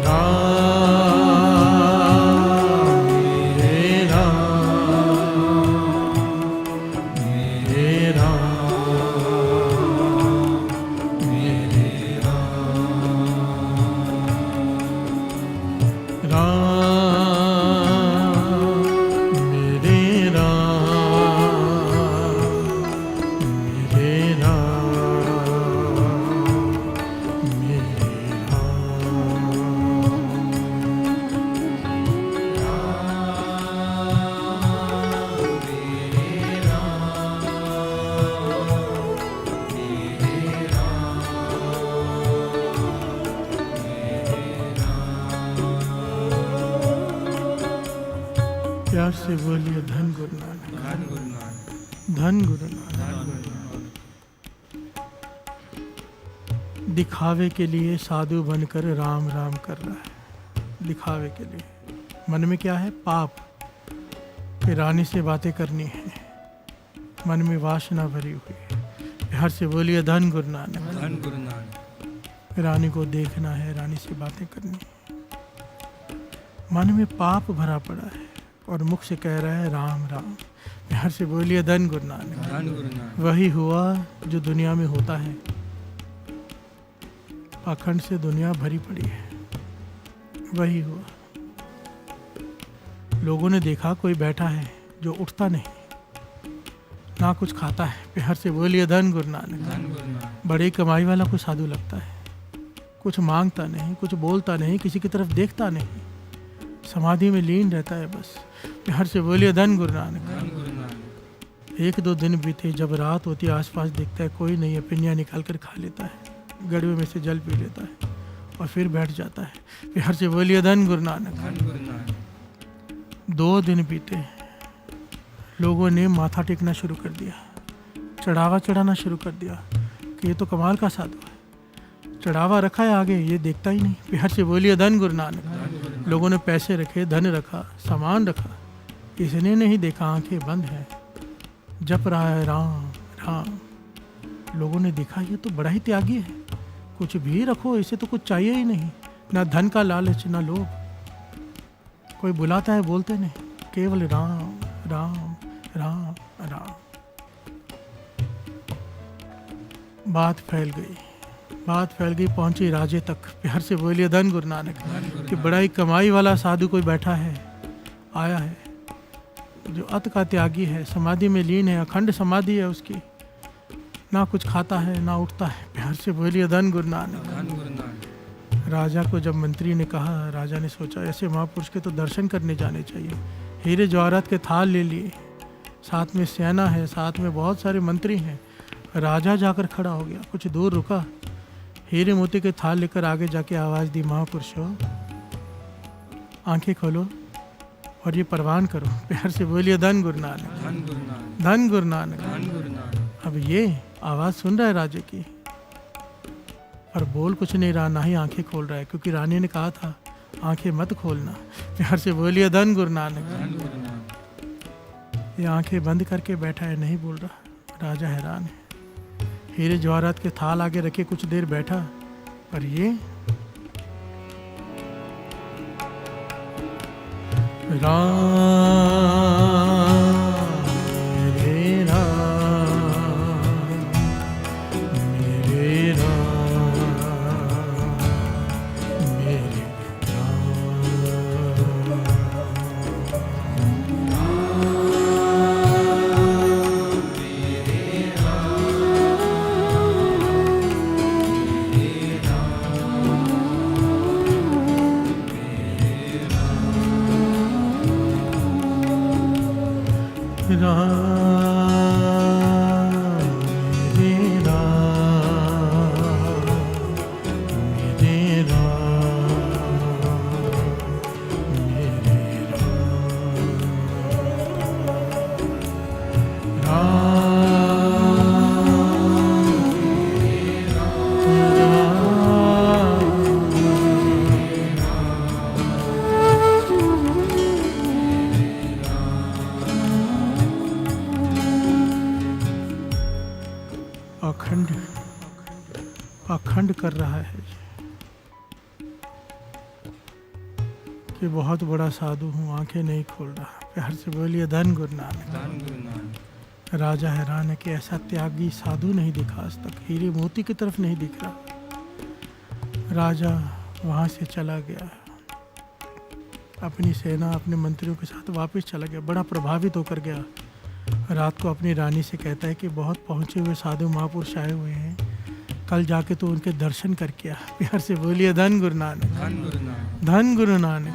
राम मेरे राम, मेरे राम, मेरे प्यार से बोलिए धन गुरु नानक, धन गुरु नानक, धन गुरु नानक। दिखावे के लिए साधु बनकर राम राम कर रहा है, दिखावे के लिए। मन में क्या है? पाप, कि रानी से बातें करनी है, मन में वासना भरी हुई है। प्यार से बोलिए धन गुरु नानक, धन गुरु नानक। रानी को देखना है, रानी से बातें करनी है। मन में पाप भरा पड़ा है और मुख से कह रहा है राम राम। प्यार से बोलिए धन गुरु नानक, धन गुरु नानक। वही हुआ जो दुनिया में होता है। पाखंड से दुनिया भरी पड़ी है, वही हुआ। लोगों ने देखा कोई बैठा है जो उठता नहीं, ना कुछ खाता है। प्यार से बोलिए धन गुरु नानक, धन गुरु नानक। बड़ी कमाई वाला को साधु लगता है, कुछ मांगता नहीं, कुछ बोलता नहीं, किसी की तरफ देखता नहीं, समाधि में लीन रहता है बस। प्यार से बोलिए धन गुरु नानक, धन गुरु नानक। एक दो दिन बीते, जब रात होती है आसपास देखता है कोई नहीं है, पिन्नियाँ निकाल कर खा लेता है, गड़वे में से जल पी लेता है और फिर बैठ जाता है। प्यार से बोलिए धन गुरु नानक। धन गुरु नानक। 2 दिन बीते, लोगों ने माथा टेकना शुरू कर दिया, चढ़ावा चढ़ाना शुरू कर दिया कि ये तो कमाल का साधु है। चढ़ावा रखा है आगे, ये देखता ही नहीं। प्यार से बोलिए धन गुरु नानक। लोगों ने पैसे रखे, धन रखा, सामान रखा, इसने नहीं देखा, आंखें बंद है, जप रहा है राम राम। लोगों ने देखा ये तो बड़ा ही त्यागी है, कुछ भी रखो, इसे तो कुछ चाहिए ही नहीं, ना धन का लालच ना लोभ। कोई बुलाता है बोलते नहीं, केवल राम राम राम राम। बात फैल गई, पहुंची राजे तक। प्यार से बोलिए धन गुरु नानक कि बड़ा ही कमाई वाला साधु कोई बैठा है, आया है, जो अत का त्यागी है, समाधि में लीन है, अखंड समाधि है उसकी, ना कुछ खाता है ना उठता है। प्यार से बोलिए धन गुरु नानक। राजा को जब मंत्री ने कहा, राजा ने सोचा ऐसे महापुरुष के तो दर्शन करने जाने चाहिए। हीरे जवाहरात के थाल ले लिए, साथ में सेना है, साथ में बहुत सारे मंत्री हैं। राजा जाकर खड़ा हो गया, कुछ दूर रुका, हीरे मोती के थाल लेकर आगे जाके आवाज़ दी, महापुरुषों आंखें खोलो और ये परवान करो। प्यार से बोलिए धन गुरु नानक, धन गुरु नानक। अब ये आवाज़ सुन रहा है राजे की, पर बोल कुछ नहीं रहा, ना ही आंखें खोल रहा है, क्योंकि रानी ने कहा था आंखें मत खोलना। प्यार से बोलिए धन गुरु नानक। ये आंखें बंद करके बैठा है, नहीं बोल रहा। राजा हैरान है, हीरे जवाहरात के थाल आगे रखे कुछ देर बैठा, पर ये अखंड कर रहा है कि बहुत बड़ा साधु हूँ, आंखें नहीं खोल रहा। प्यार से बोलिए धन गुरु नानक। राजा हैरान है कि ऐसा त्यागी साधु नहीं दिखा आज तक, हीरे मोती की तरफ नहीं दिख रहा। राजा वहाँ से चला गया, अपनी सेना अपने मंत्रियों के साथ वापस चला गया, बड़ा प्रभावित होकर गया। रात को अपनी रानी से कहता है कि बहुत पहुँचे हुए साधु महापुरुष आए हुए हैं, कल जाके तो उनके दर्शन करके आ। प्यार से बोलिए धन गुरु नानक, धन गुरु नानक।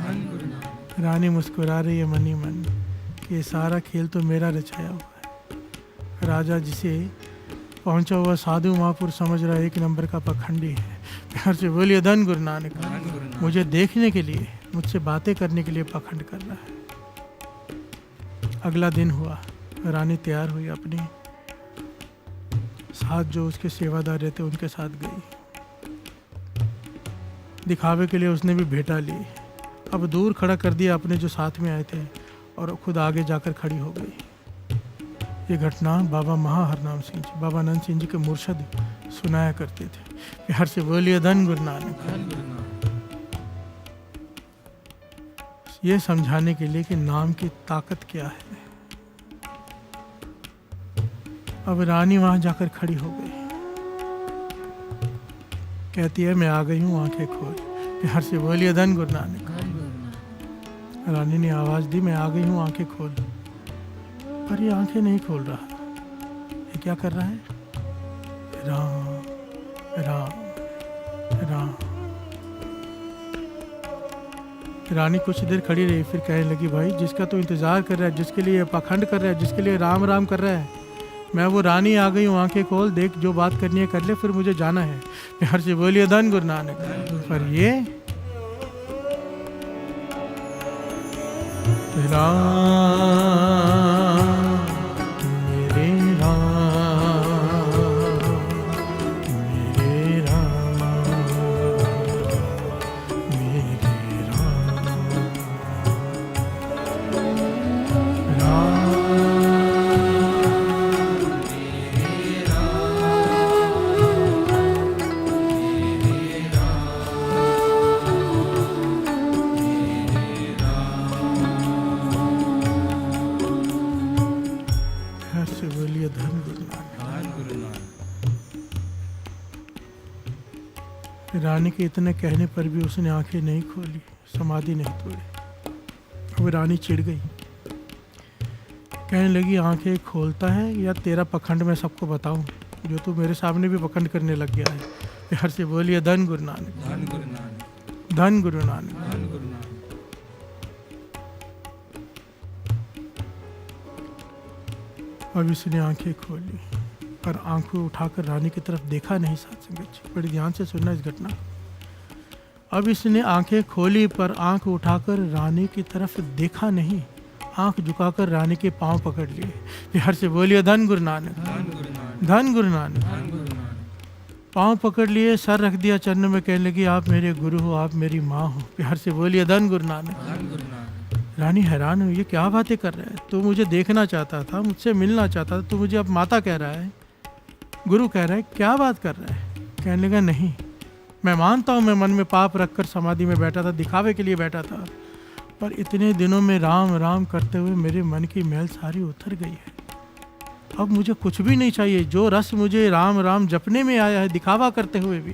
रानी मुस्कुरा रही है मनी मन कि सारा खेल तो मेरा रचाया हुआ है। राजा जिसे पहुंचा हुआ साधु महापुरुष समझ रहा है 1 नंबर का पखंडी है। प्यार से बोलिए धन गुरु नानक। मुझे देखने के लिए, मुझसे बातें करने के लिए पखंड कर रहा है। अगला दिन हुआ, रानी तैयार हुई, अपनी साथ जो उसके सेवादार रहते उनके साथ गई। दिखावे के लिए उसने भी भेंटा ली। अब दूर खड़ा कर दिया अपने जो साथ में आए थे और खुद आगे जाकर खड़ी हो गई। ये घटना बाबा महाहरनाम सिंह जी, बाबा नंद सिंह जी के मुर्शद सुनाया करते थे। प्यार से बोलिए धन गुरु नानक। ये समझाने के लिए कि नाम की ताकत क्या है। अब रानी वहां जाकर खड़ी हो गई, कहती है मैं आ गई हूँ, आंखें खोल। प्यार से बोलिए धन गुरु नानक। रानी ने आवाज दी, मैं आ गई हूँ, आंखें खोल। पर ये आंखें नहीं खोल रहा। ये क्या कर रहा है? राम राम राम। रानी कुछ देर खड़ी रही, फिर कहने लगी, भाई जिसका तो इंतजार कर रहा है, जिसके लिए पाखंड कर रहा है, जिसके लिए राम राम कर रहा है, मैं वो रानी आ गई हूँ, आंखें खोल, देख जो बात करनी है कर ले, फिर मुझे जाना है। प्यार से बोलिए धन गुरु नानक। पर ये राम मेरे राम मेरे राम मेरे राम राम घर से बोलिए धन गुरु नानक। धन गुरु नानक। रानी के इतने कहने पर भी उसने आंखें नहीं खोली, समाधि नहीं तोड़ी। अब रानी चिढ़ गई, कहने लगी आंखें खोलता है या तेरा पखंड मैं सबको बताऊं, जो तू मेरे सामने भी पखंड करने लग गया है। प्यार से बोलिए धन गुरु नानक। धन गुरु नानक। धन गुरु नानक। धन गुरु नानक। अब इसने आंखें खोली पर आंखें उठाकर रानी की तरफ देखा नहीं। साथ संगत जी बड़ी ध्यान से सुनना इस घटना को। अब इसने आंखें खोली पर आंख उठाकर रानी की तरफ देखा नहीं, आंख झुकाकर रानी के पांव पकड़ लिए। प्यार से बोलिए धन गुरु नानक। धन गुरु नानक। धन गुरु नानक। धन गुरु नानक। पांव पकड़ लिए, सर रख दिया चरणों में, कहने लगी आप मेरे गुरु हो, आप मेरी माँ हो। प्यार से बोलिए धन गुरु नानक। धन गुरु नानक। रानी हैरान हुई, ये क्या बातें कर रहा है? तू मुझे देखना चाहता था, मुझसे मिलना चाहता था, तू मुझे अब माता कह रहा है, गुरु कह रहा है, क्या बात कर रहा है? कहने लगा नहीं, मैं मानता हूँ मैं मन में पाप रखकर समाधि में बैठा था, दिखावे के लिए बैठा था, पर इतने दिनों में राम राम करते हुए मेरे मन की मैल सारी उतर गई है। अब मुझे कुछ भी नहीं चाहिए। जो रस मुझे राम राम जपने में आया है, दिखावा करते हुए भी,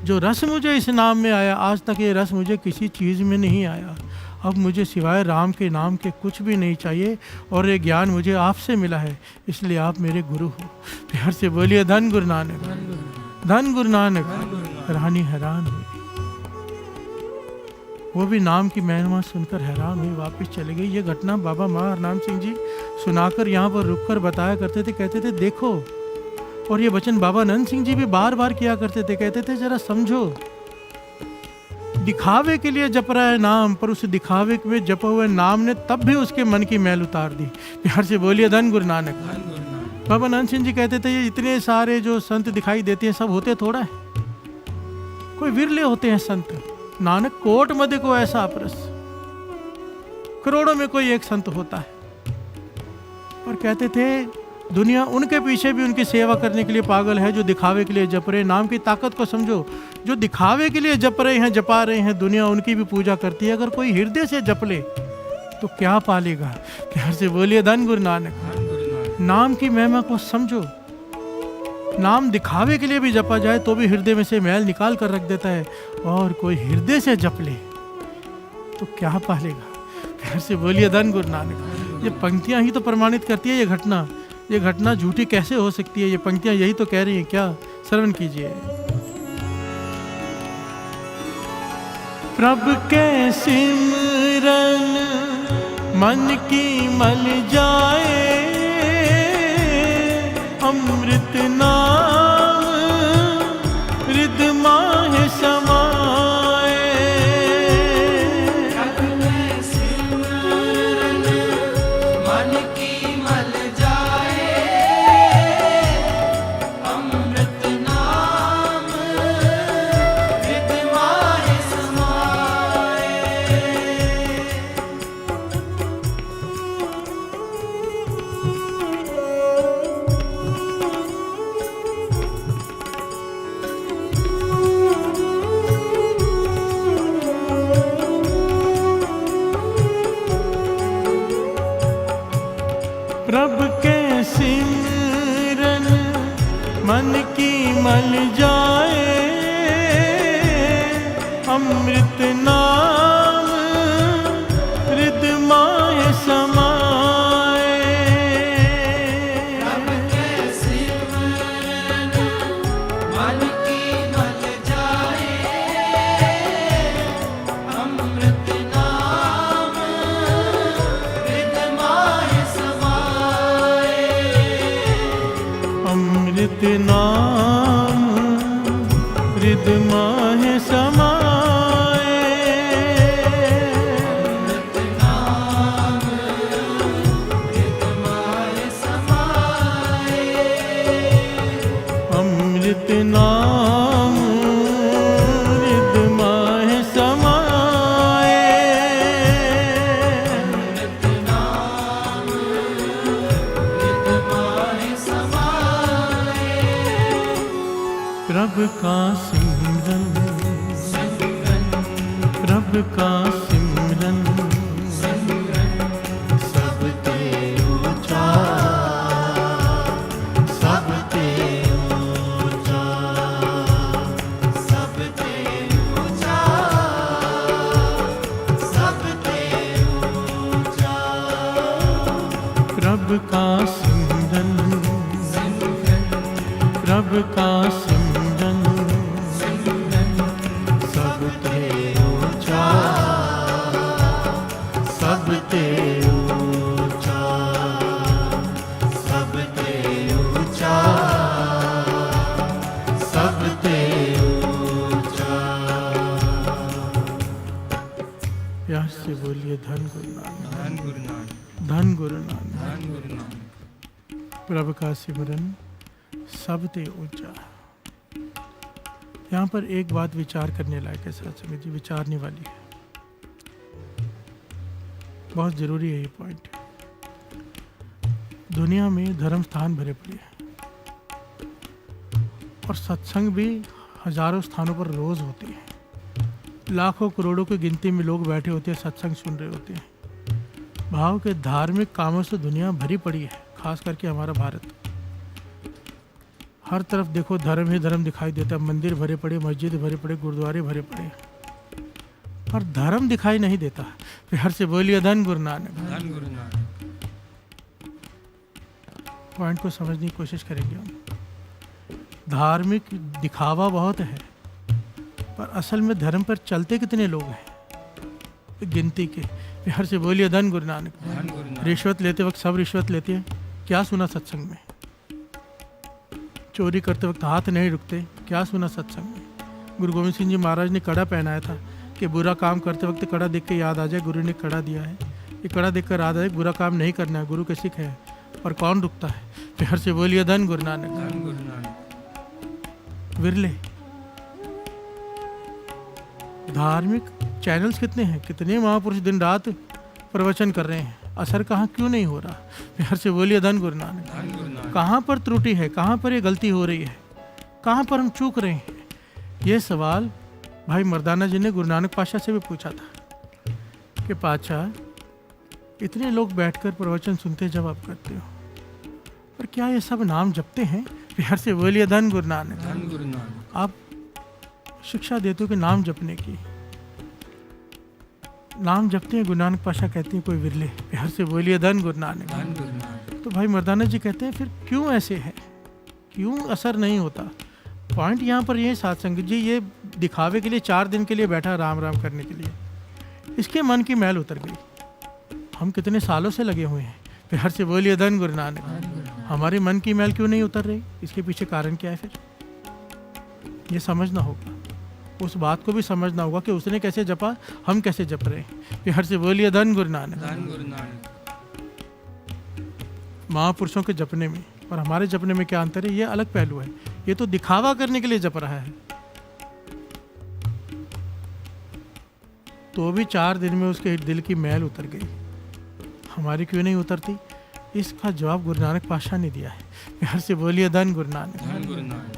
जो रस मुझे इस नाम में आया, आज तक ये रस मुझे किसी चीज़ में नहीं आया। अब मुझे सिवाय राम के नाम के कुछ भी नहीं चाहिए और ये ज्ञान मुझे आपसे मिला है, इसलिए आप मेरे गुरु हो। प्यार से बोलिए धन गुरु नानक। धन गुरु नानक। रानी हैरान हुई, वो भी नाम की महिमा सुनकर हैरान हुई, वापस चले गई। ये घटना बाबा माँ हरनाम सिंह जी सुनाकर यहाँ पर रुककर बताया करते थे, कहते थे देखो। और ये वचन बाबा नंद सिंह जी भी बार बार किया करते थे, कहते थे जरा समझो, दिखावे के लिए जप रहा है नाम, पर उस दिखावे में जपे हुए नाम ने तब भी उसके मन की मैल उतार दी। प्यार से बोलिए धन गुरु नानक। बाबा नंद सिंह जी कहते थे ये इतने सारे जो संत दिखाई देते हैं सब होते थोड़ा है, कोई विरले होते हैं संत। नानक कोट मध्य को ऐसा अपरस, करोड़ों में कोई एक संत होता है। पर कहते थे दुनिया उनके पीछे भी उनकी सेवा करने के लिए पागल है जो दिखावे के लिए जप रहे। नाम की ताकत को समझो, जो दिखावे के लिए जप रहे हैं, जपा रहे हैं, दुनिया उनकी भी पूजा करती है। अगर कोई हृदय से जप ले तो क्या पालेगा? प्यार से बोलिए धन गुरु नानक। नाम की महिमा को समझो। नाम दिखावे के लिए भी जपा जाए तो भी हृदय में से मैल निकाल कर रख देता है, और कोई हृदय से जप ले तो क्या पालेगा? प्यार से बोलिए धन गुरु नानक। ये पंक्तियां ही तो प्रमाणित करती है ये घटना झूठी कैसे हो सकती है? ये पंक्तियां यही तो कह रही हैं। क्या? श्रवण कीजिए। प्रभु के सिमरन मन की मल जाए, अमृत नाम हृदय माहे समाए। प्रभु के सिमरन मन की मल जाए, अमृत नाम हृदय माहे समाए। प्रभु के सिमरन मन की मल जाए, अमृत नाम हृदय माहे समाए। प्रभु के सिमरन मन की मल जाए, अमृत नाम हृदय माहे समाए। अमृत नाम हृदय माहे समाए। का सिमरन, प्रभ का सिमरन, सब ते ऊंचा, सब ते ऊंचा, सब ते ऊंचा, सब ते ऊंचा। प्रभ का सिमरन, प्रभ का सिमरन, सब ते ऊंचा, सब ते ऊंचा, सब ते ऊंचा, सब ते ऊंचा। प्यार से बोलिए धन गुरु नानक, धन गुरु नानक, धन गुरु नानक। धन गुरु नानक। प्रभ का सिमरन सब ते ऊंचा। यहाँ पर एक बात विचार करने लायक है सत्संग जी, विचारने वाली है, बहुत जरूरी है ये पॉइंट। दुनिया में धर्म स्थान भरे पड़े हैं और सत्संग भी हजारों स्थानों पर रोज होते हैं। लाखों करोड़ों की गिनती में लोग बैठे होते हैं, सत्संग सुन रहे होते हैं। भाव के धार्मिक कामों से दुनिया भरी पड़ी है, खास करके हमारा भारत। हर तरफ देखो धर्म ही धर्म दिखाई देता है। मंदिर भरे पड़े, मस्जिद भरे पड़े, गुरुद्वारे भरे पड़े, पर धर्म दिखाई नहीं देता। प्यार से बोलिए धन गुरु नानक, धन गुरु नानक। पॉइंट को समझने की कोशिश करेंगे हम। धार्मिक दिखावा बहुत है, पर असल में धर्म पर चलते कितने लोग हैं गिनती के। प्यार से बोलिए धन गुरु नानक, धन गुरु नानक। रिश्वत लेते वक्त सब रिश्वत लेते हैं, क्या सुना सत्संग में? चोरी करते वक्त हाथ नहीं रुकते, क्या सुना सत्संग में? गुरु गोविंद सिंह जी महाराज ने कड़ा पहनाया था कि बुरा काम करते वक्त कड़ा देख के याद आ जाए, गुरु ने कड़ा दिया है। ये कड़ा देख कर याद आ जाए बुरा काम नहीं करना है, गुरु के सिख है। और कौन रुकता है? प्यार से बोलिए धन गुरु नानक, धन गुरु नानक। विरले धार्मिक चैनल्स कितने हैं, कितने महापुरुष दिन रात प्रवचन कर रहे हैं, असर कहाँ क्यों नहीं हो रहा? प्यार से बोलिए धन गुरु नानक। धन गुरु नानक। कहाँ पर त्रुटि है, कहाँ पर ये गलती हो रही है, कहाँ पर हम चूक रहे हैं? ये सवाल भाई मर्दाना जी ने गुरु नानक पातशाह से भी पूछा था कि पातशाह इतने लोग बैठकर प्रवचन सुनते जब आप करते हो, पर क्या ये सब नाम जपते हैं? प्यार से बोलिए धन गुरु नानक। धन गुरु नानक। आप शिक्षा देते हो कि नाम जपने की, नाम जपते हैं, गुरु नानक पातशाह कहते हैं कोई विरले। प्यार से बोलिए धन गुरु नानक। धन गुरु नानक। तो भाई मर्दाना जी कहते हैं फिर क्यों ऐसे है, क्यों असर नहीं होता? पॉइंट यहाँ पर ये सत्संग जी, ये दिखावे के लिए 4 दिन के लिए बैठा राम राम करने के लिए, इसके मन की मैल उतर गई। हम कितने सालों से लगे हुए हैं। प्यार से बोलिए धन गुरु नानक। हमारे मन की मैल क्यों नहीं उतर रही? इसके पीछे कारण क्या है? फिर ये समझना होगा, उस बात को भी समझना होगा कि उसने कैसे जपा, हम कैसे जप रहे हैं। प्यार से बोलिए धन गुरु नानक। धन गुरु नानक। महापुरुषों के जपने में और हमारे जपने में क्या अंतर है, ये अलग पहलू है। ये तो दिखावा करने के लिए जप रहा है, तो भी 4 दिन में उसके दिल की मैल उतर गई, हमारी क्यों नहीं उतरती? इसका जवाब गुरु नानक पातशाह ने दिया है। प्यार से बोलिए धन गुरु नानक। धन गुरु नानक।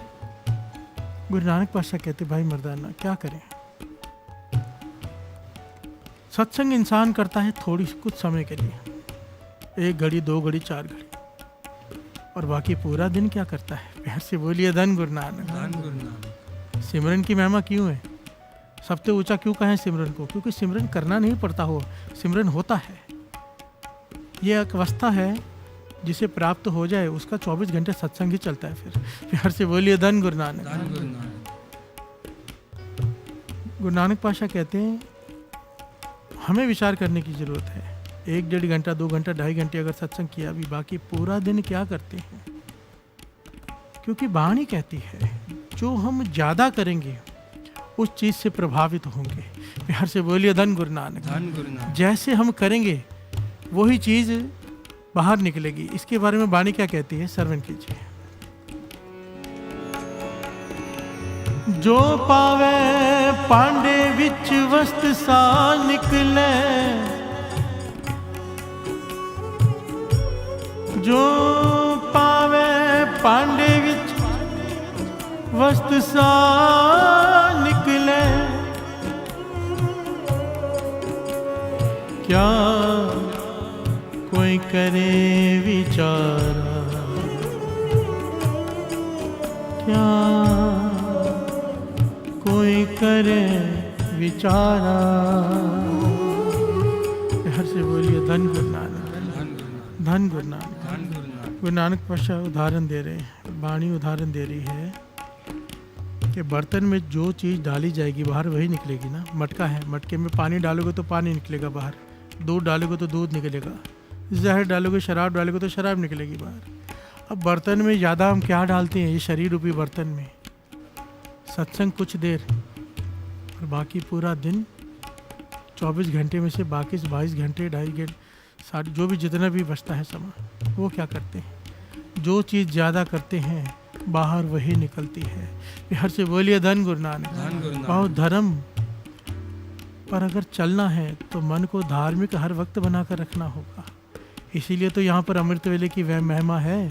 गुरु नानक पातशाह कहते भाई मर्दाना क्या करें, सत्संग इंसान करता है थोड़ी कुछ समय के लिए, 1 घड़ी 2 घड़ी 4 घड़ी, और बाकी पूरा दिन क्या करता है? प्यार से बोलिए धन गुरु नानक। धन गुरु नानक। सिमरन की महिमा क्यों है? सबसे ऊंचा क्यों कहें सिमरन को? क्योंकि सिमरन करना नहीं पड़ता हो, सिमरन होता है। ये एक अवस्था है जिसे प्राप्त हो जाए, उसका 24 घंटे सत्संग ही चलता है। फिर प्यार से बोलिए धन गुरु नानक। धन गुरु नानक। गुरु नानक पातशाह कहते हैं हमें विचार करने की जरूरत है। 1-1.5 घंटा 2 घंटा 2.5 घंटे अगर सत्संग किया भी, बाकी पूरा दिन क्या करते हैं? क्योंकि वाणी कहती है जो हम ज़्यादा करेंगे उस चीज़ से प्रभावित होंगे। प्यार से बोलिए धन गुरु नानक। धन गुरु नानक। जैसे हम करेंगे वही चीज़ बाहर निकलेगी। इसके बारे में वाणी क्या कहती है, श्रवण कीजिए। जो पावे पांडे विच वस्त सा निकले, जो पावे पांडे विच वस्त सा निकले, क्या कोई करे विचारा, क्या कोई करे विचारा। हर से बोलिए धन गुरु नानक, धन गुरु नानक। गुरु नानक पातशाह उदाहरण दे रहे हैं, वाणी उदाहरण दे रही है कि बर्तन में जो चीज़ डाली जाएगी बाहर वही निकलेगी ना। मटका है, मटके में पानी डालोगे तो पानी निकलेगा बाहर, दूध डालोगे तो दूध निकलेगा, जहर डालोगे, शराब डालोगे तो शराब निकलेगी बाहर। अब बर्तन में ज़्यादा हम क्या डालते हैं, ये शरीर रूपी बर्तन में सत्संग कुछ देर और बाकी पूरा दिन 24 घंटे में से बाकी 22 घंटे 2.5 घंटे सारे जो भी जितना भी बचता है समय, वो क्या करते हैं, जो चीज़ ज़्यादा करते हैं बाहर वही निकलती है। हर से बोलिए धन गुरु नानक। बहुत धर्म पर अगर चलना है तो मन को धार्मिक हर वक्त बनाकर रखना होगा। इसीलिए तो यहाँ पर अमृत वेले की वह महिमा है।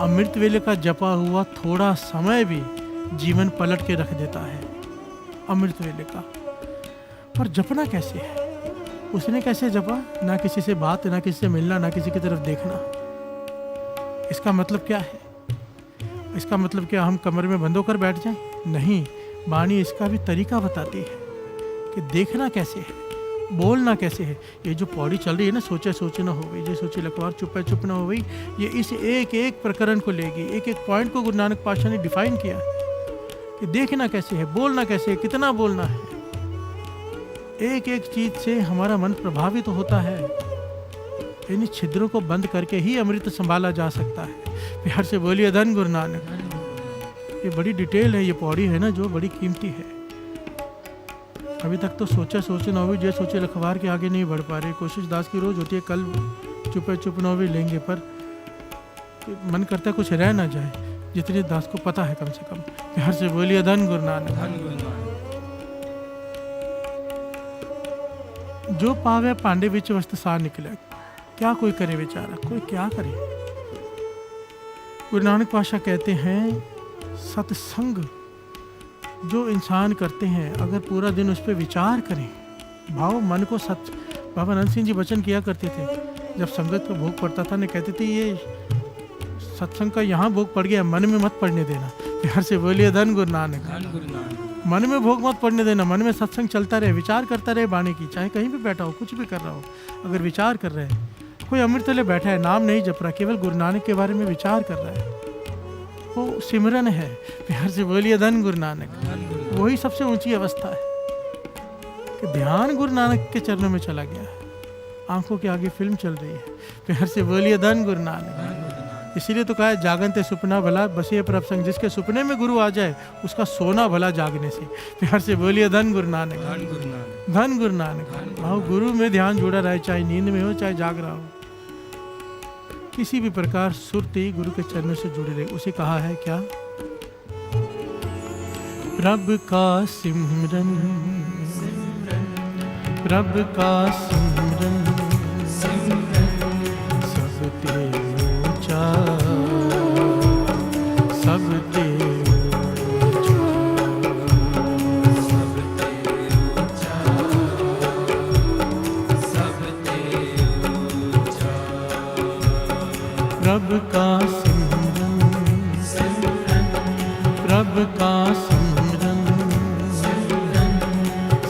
अमृत वेले का जपा हुआ थोड़ा समय भी जीवन पलट के रख देता है। अमृत वेले का पर जपना कैसे है, उसने कैसे जपा, ना किसी से बात, ना किसी से मिलना, ना किसी की तरफ देखना। इसका मतलब क्या है, इसका मतलब क्या हम कमरे में बंद होकर बैठ जाएं? नहीं, वाणी इसका भी तरीका बताती है कि देखना कैसे है, बोलना कैसे है। ये जो पौड़ी चल रही है ना, सोचे सोचे ना हो गई, ये सोचे लखवार चुप है चुप ना हो गई, ये इस एक एक प्रकरण को लेगी, एक एक पॉइंट को गुरु नानक पातशाह ने डिफाइन किया कि देखना कैसे है, बोलना कैसे है, कितना बोलना है। एक एक चीज से हमारा मन प्रभावित होता है। इन छिद्रों को बंद करके ही अमृत संभाला जा सकता है। प्यार से बोलिए धन गुरु नानक। ये बड़ी डिटेल है, ये पौड़ी है ना जो बड़ी कीमती है। अभी तक तो सोचे ना हो, जो सोचे लखवार के आगे नहीं बढ़ पा रहे। कोशिश दास की रोज होती है, कल चुप ना भी लेंगे, पर मन करता है कुछ रह ना जाए, जितने दास को पता है कम से कम। प्यार से बोलिए धन गुरु नानक। जो पावे पांडे विच वस्त सा निकले, क्या कोई करे बेचारा, कोई क्या करे। गुरु नानक पातशाह कहते हैं सत्संग जो इंसान करते हैं, अगर पूरा दिन उस पर विचार करें, भाव मन को सच। बाबा नंद सिंह जी वचन किया करते थे, जब संगत का भोग पड़ता था ने कहते थे ये सत्संग का यहाँ भोग पड़ गया, मन में मत पड़ने देना। प्यार से बोलिए धन गुरु नानक। मन में भोग मत पड़ने देना, मन में सत्संग चलता रहे, विचार करता रहे वाणी की, चाहे कहीं भी बैठा हो, कुछ भी कर रहा हो, अगर विचार कर रहे हैं। कोई अमृत ले बैठा है, नाम नहीं जप रहा, केवल गुरु नानक के बारे में विचार कर रहा है, वो सिमरन है। प्यार से बोलिए धन गुरु नानक। वही सबसे ऊंची अवस्था है कि ध्यान गुरु नानक के चरणों में चला गया है, आंखों के आगे फिल्म चल रही है। प्यार से बोलिए धन गुरु नानक। इसीलिए तो कहा है जागनते सुपना भला बसिए प्रभ संग, जिसके सुपने में गुरु आ जाए उसका सोना भला जागने से। प्यार से बोलिए धन गुरु नानक। धन गुरु नानक। भाव गुरु में ध्यान जुड़ा रहे, चाहे नींद में हो चाहे जाग रहा हो, किसी भी प्रकार सुरती गुरु के चरणों से जुड़े रहे। उसे कहा है क्या, प्रभ का सिमरन, प्रभ का सिमरन सब ते ऊंचा, सब ते प्रभ का सिमरन, प्रभ का सिमरन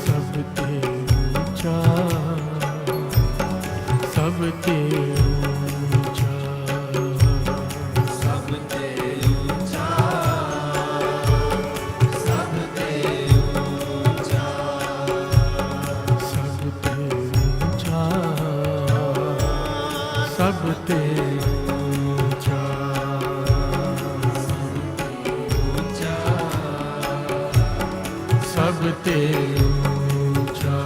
सब ते ऊंचा, सब ते ऊंचा, सब ते ऊंचा, सब ते ऊंचा, सब ते ऊंचा, सब ते सब ते ऊंचा।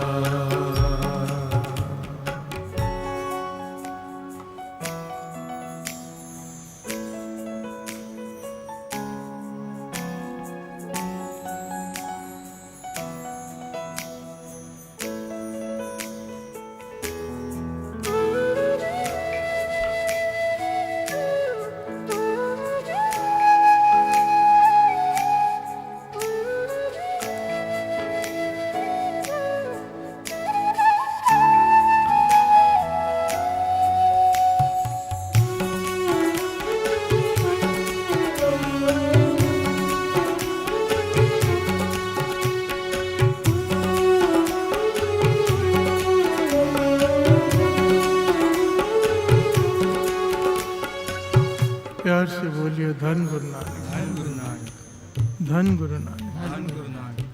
धन गुरु नानक। धन गुरु नानक।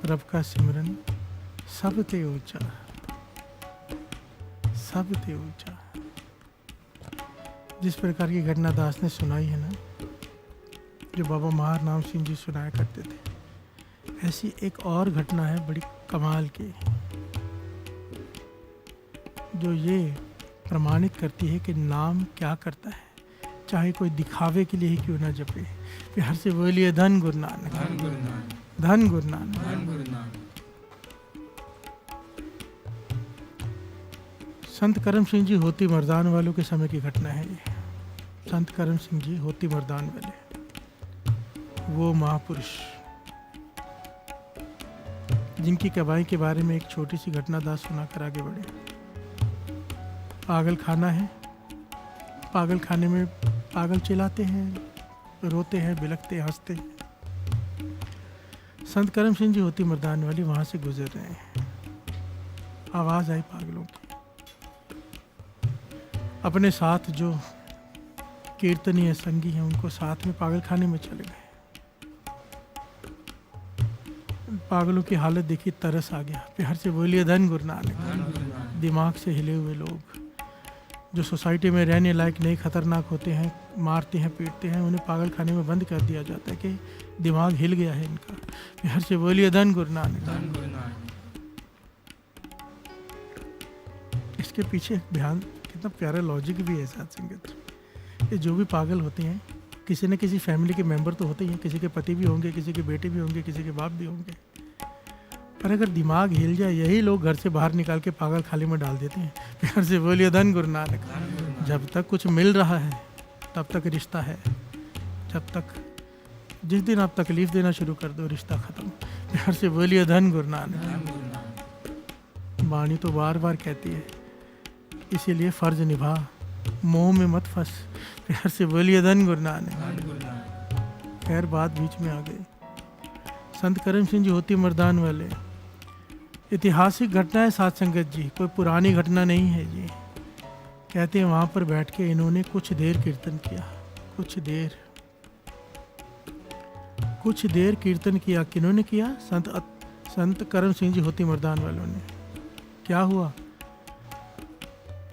रब का सिमरन सब ते ऊंचा, सब ते ऊंचा। जिस प्रकार की घटना दास ने सुनाई है ना, जो बाबा महार नाम सिंह जी सुनाया करते थे, ऐसी एक और घटना है बड़ी कमाल की, जो ये प्रमाणित करती है कि नाम क्या करता है, चाहे कोई दिखावे के लिए ही क्यों ना जपे। प्यार से बोलिए धन गुरु नानक। धन गुरु नानक। धन गुरु नानक। धन गुरु नानक। संत करम सिंह जी होती मर्दान वालों के समय की घटना है ये। संत करम सिंह जी होती मर्दान वाले, वो महापुरुष जिनकी कमाई के बारे में एक छोटी सी घटना दास सुनाकर आगे बढ़े। पागल खाना है, पागल खाने में पागल चिल्लाते हैं, रोते हैं, बिलखते हैं, हंसते हैं। संत करम सिंह जी होती मर्दान वाली वहां से गुजर रहे हैं। आवाज आई पागलों की। अपने साथ जो कीर्तनीय संगी हैं उनको साथ में पागल खाने में चले गए। पागलों की हालत देखी, तरस आ गया। प्यार से बोलिए धन गुरु नानक। दिमाग से हिले हुए लोग जो सोसाइटी में रहने लायक नहीं, खतरनाक होते हैं, मारते हैं, पीटते हैं, उन्हें पागल खाने में बंद कर दिया जाता है कि दिमाग हिल गया है इनका। प्यार से बोलिए धन गुरु नानक। इसके पीछे बयान कितना प्यारा लॉजिक भी है साथ संगत। ये जो भी पागल होते हैं, किसी न किसी फैमिली के मेंबर तो होते ही हैं, किसी के पति भी होंगे, किसी के बेटे भी होंगे, किसी के बाप भी होंगे। पर अगर दिमाग हिल जाए, यही लोग घर से बाहर निकाल के पागल खाली में डाल देते हैं। प्यार से बोलिए धन गुरु नानक। जब तक कुछ मिल रहा है तब तक रिश्ता है, जब तक जिस दिन आप तकलीफ देना शुरू कर दो रिश्ता खत्म। प्यार से बोलिए धन गुरु नानक। वाणी तो बार बार कहती है, इसीलिए फर्ज निभा, मोह में मत फंस। प्यार से बोलिए धन गुरु नानक। खैर बात बीच में आ गई। संत करम सिंह जी होती मर्दान वाले, ऐतिहासिक घटना है साथ संगत जी, कोई पुरानी घटना नहीं है जी। कहते हैं वहाँ पर बैठ के इन्होंने कुछ देर कीर्तन किया, कुछ देर कीर्तन किया। किन्होंने किया? संत करम सिंह जी होती मर्दान वालों ने। क्या हुआ?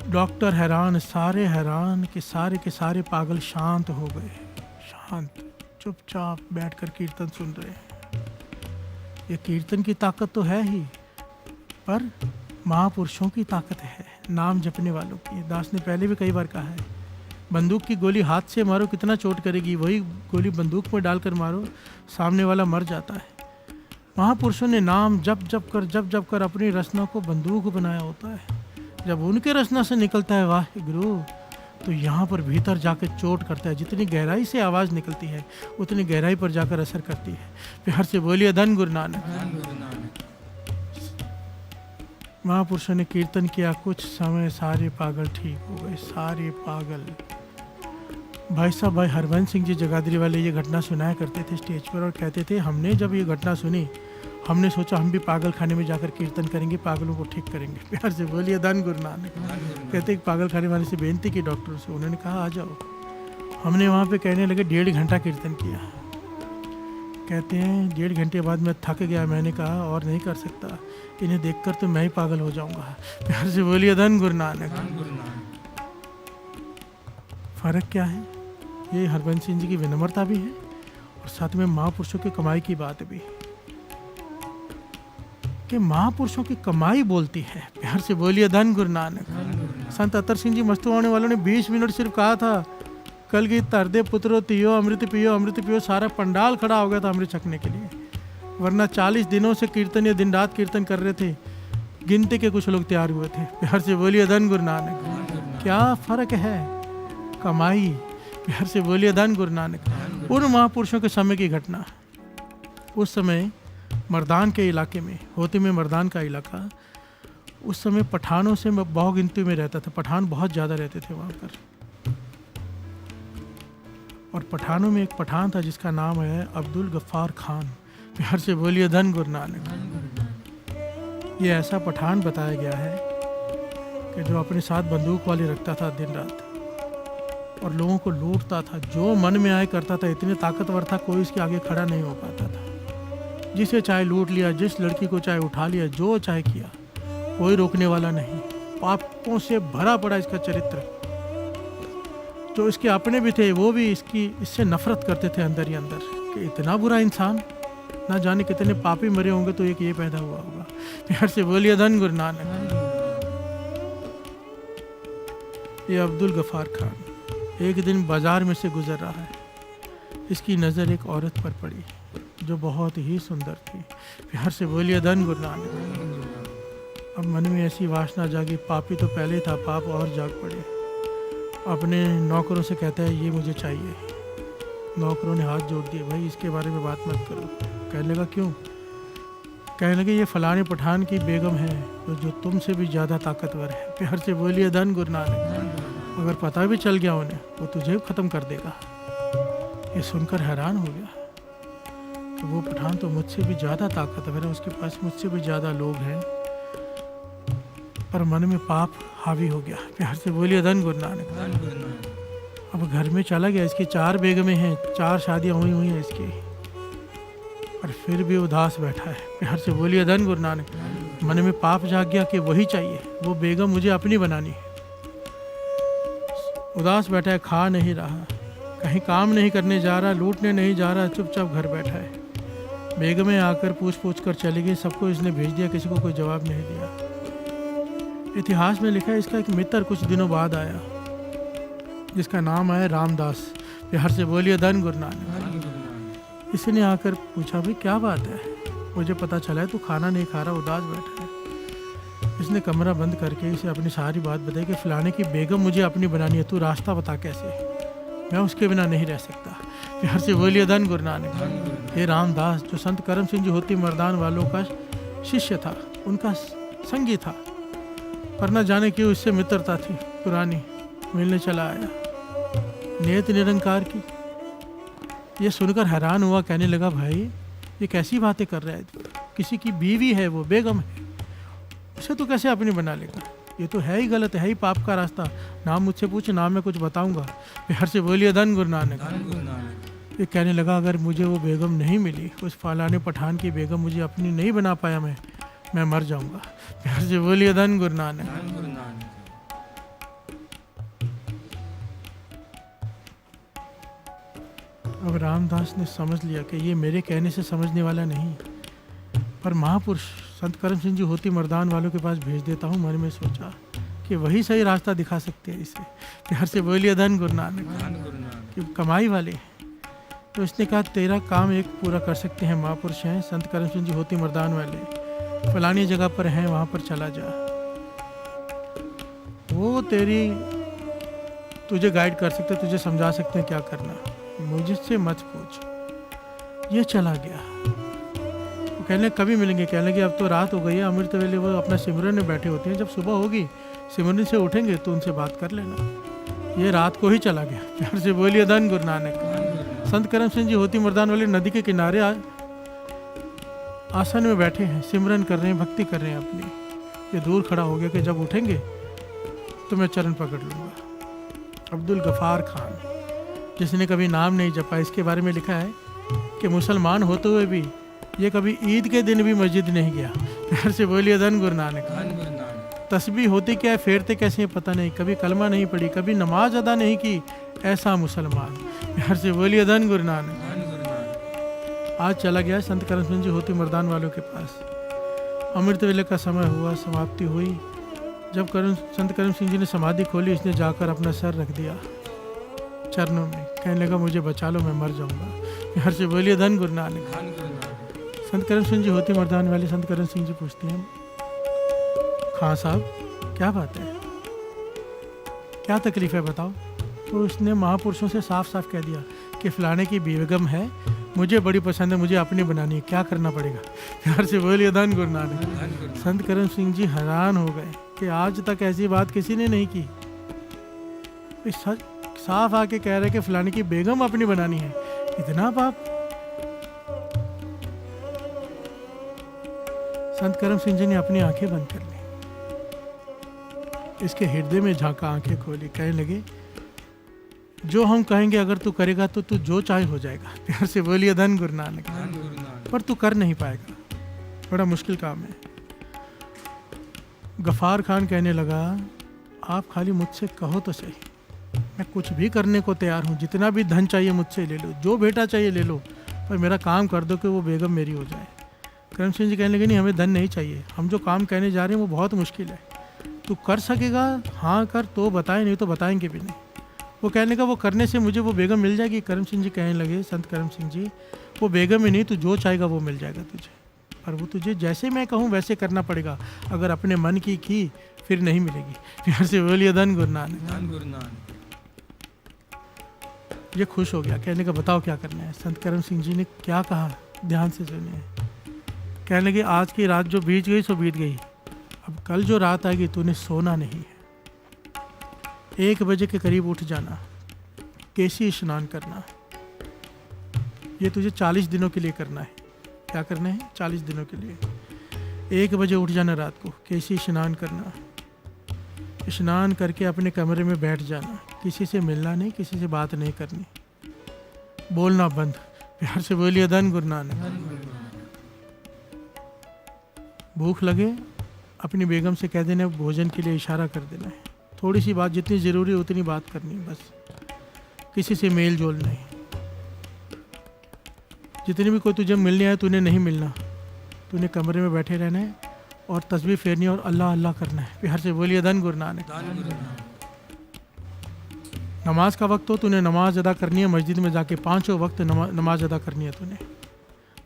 डॉक्टर हैरान, सारे हैरान कि सारे के सारे पागल शांत हो गए, शांत, चुपचाप बैठकर कीर्तन सुन रहे हैं। ये कीर्तन की ताकत तो है ही, पर महापुरुषों की ताकत है, नाम जपने वालों की। दास ने पहले भी कई बार कहा है, बंदूक की गोली हाथ से मारो कितना चोट करेगी, वही गोली बंदूक में डालकर मारो, सामने वाला मर जाता है। महापुरुषों ने नाम जप कर अपनी रचना को बंदूक बनाया होता है। जब उनके रचना से निकलता है वाहे गुरु, तो यहाँ पर भीतर जाकर चोट करता है। जितनी गहराई से आवाज़ निकलती है उतनी गहराई पर जाकर असर करती है। प्यार से बोलिए धन गुरु नानक। महापुरुषों ने कीर्तन किया, कुछ समय सारे पागल ठीक हो गए, सारे पागल। भाई साहब, भाई हरबंस सिंह जी जगाधरी वाले ये घटना सुनाया करते थे स्टेज पर और कहते थे, हमने जब ये घटना सुनी हमने सोचा हम भी पागल खाने में जाकर कीर्तन करेंगे, पागलों को ठीक करेंगे। प्यार से बोलिए धन गुरु नानक। कहते पागल खाने वाले से बेनती की डॉक्टर से, उन्होंने कहा आ जाओ। हमने वहाँ पे कहने लगे 1.5 घंटा कीर्तन किया। कहते हैं 1.5 घंटे बाद मैं थक गया, मैंने कहा और नहीं कर सकता, इन्हें देखकर तो मैं ही पागल हो जाऊंगा। प्यार से बोलिए धन गुरु नानक। फर्क क्या है? ये हरबंस सिंह जी की विनम्रता भी है और साथ में महापुरुषों की कमाई की बात भी, कि महापुरुषों की कमाई बोलती है। प्यार से बोलिए धन गुरु नानक। संत अतर सिंह जी मस्तू होने वालों ने 20 मिनट सिर्फ कहा था, कल की तरदे पुत्रो तियो अमृत पियो अमृत पियो। सारा पंडाल खड़ा हो गया था अमृत छकने के लिए, वरना 40 दिनों से कीर्तन या दिन रात कीर्तन कर रहे थे, गिनती के कुछ लोग तैयार हुए थे। प्यार से बोलिए धन गुरु नानक। क्या फर्क है? कमाई। प्यार से बोलिए धन गुरु नानक। उन महापुरुषों के समय की घटना, उस समय मर्दान के इलाके में, होती में मर्दान का इलाका, उस समय पठानों से बहु गिनती में रहता था। पठान बहुत ज़्यादा रहते थे वहाँ पर, और पठानों में एक पठान था जिसका नाम है अब्दुल गफ्फार खान। प्यार से बोलिए धन गुरु नानक। ये ऐसा पठान बताया गया है कि जो अपने साथ बंदूक वाली रखता था दिन रात। और लोगों को लूटता था, जो मन में आए करता था, इतने ताकतवर था कोई इसके आगे खड़ा नहीं हो पाता था। जिसे चाहे लूट लिया, जिस लड़की को चाहे उठा लिया, जो चाहे किया, कोई रोकने वाला नहीं। पापों से भरा पड़ा इसका चरित्र। जो इसके अपने भी थे वो भी इससे नफरत करते थे अंदर ही अंदर कि इतना बुरा इंसान, ना जाने कितने पापी मरे होंगे तो एक ये पैदा हुआ होगा। प्यार से बोलिए धन गुरु नानक। ये अब्दुल गफार खान एक दिन बाजार में से गुजर रहा है। इसकी नज़र एक औरत पर पड़ी जो बहुत ही सुंदर थी। प्यार से बोलिए धन गुरु नानक। अब मन में ऐसी वासना जागी, पापी तो पहले था, पाप और जाग पड़े। अपने नौकरों से कहता है ये मुझे चाहिए। नौकरों ने हाथ जोड़ दिए, भाई इसके बारे में बात मत करो। कहने लगा क्यों? कहने लगे ये फलाने पठान की बेगम है जो तुमसे भी ज़्यादा ताकतवर है। प्यार से बोलिए धन गुरु नानक। अगर पता भी चल गया उन्हें वो तुझे ख़त्म कर देगा। ये सुनकर हैरान हो गया कि वो पठान तो मुझसे भी ज़्यादा ताकतवर है, उसके पास मुझसे भी ज़्यादा लोग हैं, पर मन में पाप हावी हो गया। प्यार से बोलिए धन गुरु नानक। अब घर में चला गया। इसकी 4 बेगमें हैं, 4 शादियाँ हुई हैं इसकी, पर फिर भी उदास बैठा है। प्यार से बोलिए धन गुरु नानक। मन में पाप जाग गया कि वही चाहिए, वो बेगम मुझे अपनी बनानी है। उदास बैठा है, खा नहीं रहा, कहीं काम नहीं करने जा रहा, लूटने नहीं जा रहा, चुपचाप घर बैठा है। बेगमें आकर पूछ कर चली गई, सबको इसने भेज दिया, किसी को कोई जवाब नहीं दिया। इतिहास में लिखा है इसका एक मित्र कुछ दिनों बाद आया जिसका नाम है रामदास। प्यार से बोलिए धन गुरु नानक। इसने आकर पूछा भाई क्या बात है, मुझे पता चला है तू खाना नहीं खा रहा, उदास बैठा है। इसने कमरा बंद करके इसे अपनी सारी बात बताई कि फलाने की बेगम मुझे अपनी बनानी है, तू रास्ता बता कैसे, मैं उसके बिना नहीं रह सकता। प्यार से बोलिए धन गुरु नानक। ये रामदास जो संत करम सिंह जी होती मर्दान वालों का शिष्य था, उनका संगी था, पर न जाने क्यों इससे मित्रता थी पुरानी, मिलने चला आया। नियत निरंकार की ये सुनकर हैरान हुआ, कहने लगा भाई ये कैसी बातें कर रहा है, किसी की बीवी है, वो बेगम है, उसे तो कैसे अपनी बना लेगा, ये तो है ही गलत, है ही पाप का रास्ता। नाम मुझसे पूछ, नाम मैं कुछ बताऊंगा। प्यार से बोलिए धन गुरु नानक। ये कहने लगा अगर मुझे वो बेगम नहीं मिली, उस फलाने पठान की बेगम मुझे अपनी नहीं बना पाया, मैं मर जाऊंगा। प्यार से बोलिए धन गुरु नानक। अब रामदास ने समझ लिया कि ये मेरे कहने से समझने वाला नहीं, पर महापुरुष संत करम सिंह जी होती मर्दान वालों के पास भेज देता हूँ। मन में सोचा कि वही सही रास्ता दिखा सकते हैं इसे। प्यार से बोलिए धन गुरु नानक। कि कमाई वाले, तो इसने कहा तेरा काम एक पूरा कर सकते हैं, महापुरुष हैं संत करम सिंह जी होती मर्दान वाले, फलानी जगह पर हैं, वहाँ पर चला जा, वो तुझे गाइड कर सकते, तुझे समझा सकते हैं क्या करना, मुझसे मत पूछ। ये चला गया। वो कहने कभी मिलेंगे, कहने लगे अब तो रात हो गई है, अमृत वेले वो अपना सिमरन में बैठे होते हैं, जब सुबह होगी सिमरन से उठेंगे तो उनसे बात कर लेना। ये रात को ही चला गया। प्यार से बोलिए धन गुरु नानक। संत करम सिंह जी होती मर्दान वाले नदी के किनारे आसन में बैठे हैं, सिमरन कर रहे हैं, भक्ति कर रहे हैं अपनी। ये दूर खड़ा हो गया कि जब उठेंगे तो मैं चरण पकड़ लूँगा। अब्दुल गफार खान, जिसने कभी नाम नहीं जपा, इसके बारे में लिखा है कि मुसलमान होते हुए भी ये कभी ईद के दिन भी मस्जिद नहीं गया। प्यार से बोलिए धन गुरु नानक। तस्बीह होती क्या है, फेरते कैसे पता नहीं, कभी कलमा नहीं पढ़ी, कभी नमाज अदा नहीं की, ऐसा मुसलमान। प्यार से बोलिए धन गुरु नानक। आज चला गया संत करम सिंह जी होती मर्दान वालों के पास। अमृत वेले का समय हुआ, समाप्ति हुई। जब संत करम सिंह जी ने समाधि खोली, इसने जाकर अपना सर रख दिया चरणों में, कहने लगा मुझे बचा लो, मैं मर जाऊंगा। प्यार से बोलिए धन गुरु नानक। संत करम सिंह जी होती मर्दान वाले संत करम सिंह जी पूछते हैं, खां साहब क्या बात है, क्या तकलीफ है बताओ। तो उसने महापुरुषों से साफ साफ कह दिया कि फलाने की बेगम है, मुझे बड़ी पसंद है, मुझे अपनी बनानी है, क्या करना पड़ेगा। प्यार से बोलिए धन गुरु नानक। संत करम सिंह जी हैरान हो गए कि आज तक ऐसी बात किसी ने नहीं की। साफ आके कह रहे कि फलाने की बेगम अपनी बनानी है, इतना पाप। संत करम सिंह जी ने अपनी आंखें बंद कर ली, इसके हृदय में झांका, आंखें खोली, कहने लगे जो हम कहेंगे अगर तू करेगा तो तू जो चाहे हो जाएगा। प्यार से बोलिए धन गुरु नानक। धन गुरु नानक। पर तू कर नहीं पाएगा, बड़ा मुश्किल काम है। गफ़ार खान कहने लगा, आप खाली मुझसे कहो तो सही, मैं कुछ भी करने को तैयार हूँ, जितना भी धन चाहिए मुझसे ले लो, जो बेटा चाहिए ले लो, पर मेरा काम कर दो कि वो बेगम मेरी हो जाए। करम सिंह जी कहने लगे, नहीं हमें धन नहीं चाहिए, हम जो काम कहने जा रहे हैं वो बहुत मुश्किल है, तू कर सकेगा हाँ कर तो बताए, नहीं तो बताएंगे भी नहीं। वो कहने का वो करने से मुझे वो बेगम मिल जाएगी। करम सिंह जी कहने लगे, संत करम सिंह जी, वो बेगम ही नहीं, तू जो चाहेगा वो मिल जाएगा तुझे, पर वो तुझे जैसे मैं कहूँ वैसे करना पड़ेगा, अगर अपने मन की फिर नहीं मिलेगी। प्यार से बोलिए धन गुरु नानक। धन गुरु नानक। ये खुश हो गया, कहने का बताओ क्या करना है। संत करम सिंह जी ने क्या कहा, ध्यान से सुनिए। कहने लगे, आज की रात जो बीत गई सो बीत गई, अब कल जो रात आएगी तूने सोना नहीं है, 1 बजे के करीब उठ जाना, केसी स्नान करना, ये तुझे 40 दिनों के लिए करना है। क्या करना है? 40 दिनों के लिए 1 बजे उठ जाना रात को, केसी स्नान करना, स्नान करके अपने कमरे में बैठ जाना, किसी से मिलना नहीं, किसी से बात नहीं करनी, बोलना बंद। प्यार से बोलिए धन गुरु नानक। भूख लगे अपनी बेगम से कह देना, भोजन के लिए इशारा कर देना है, थोड़ी सी बात, जितनी ज़रूरी है उतनी बात करनी है बस, किसी से मेल जोल नहीं। जितनी भी कोई तुझे मिलने आए तूने नहीं मिलना, तूने कमरे में बैठे रहना है और तस्बीह फेरनी और अल्लाह अल्लाह करना है। प्यार से बोलिए धन गुरु नानक। नमाज का वक्त हो, तूने नमाज अदा करनी है, मस्जिद में जाके 5 वक्त नमाज अदा करनी है तूने,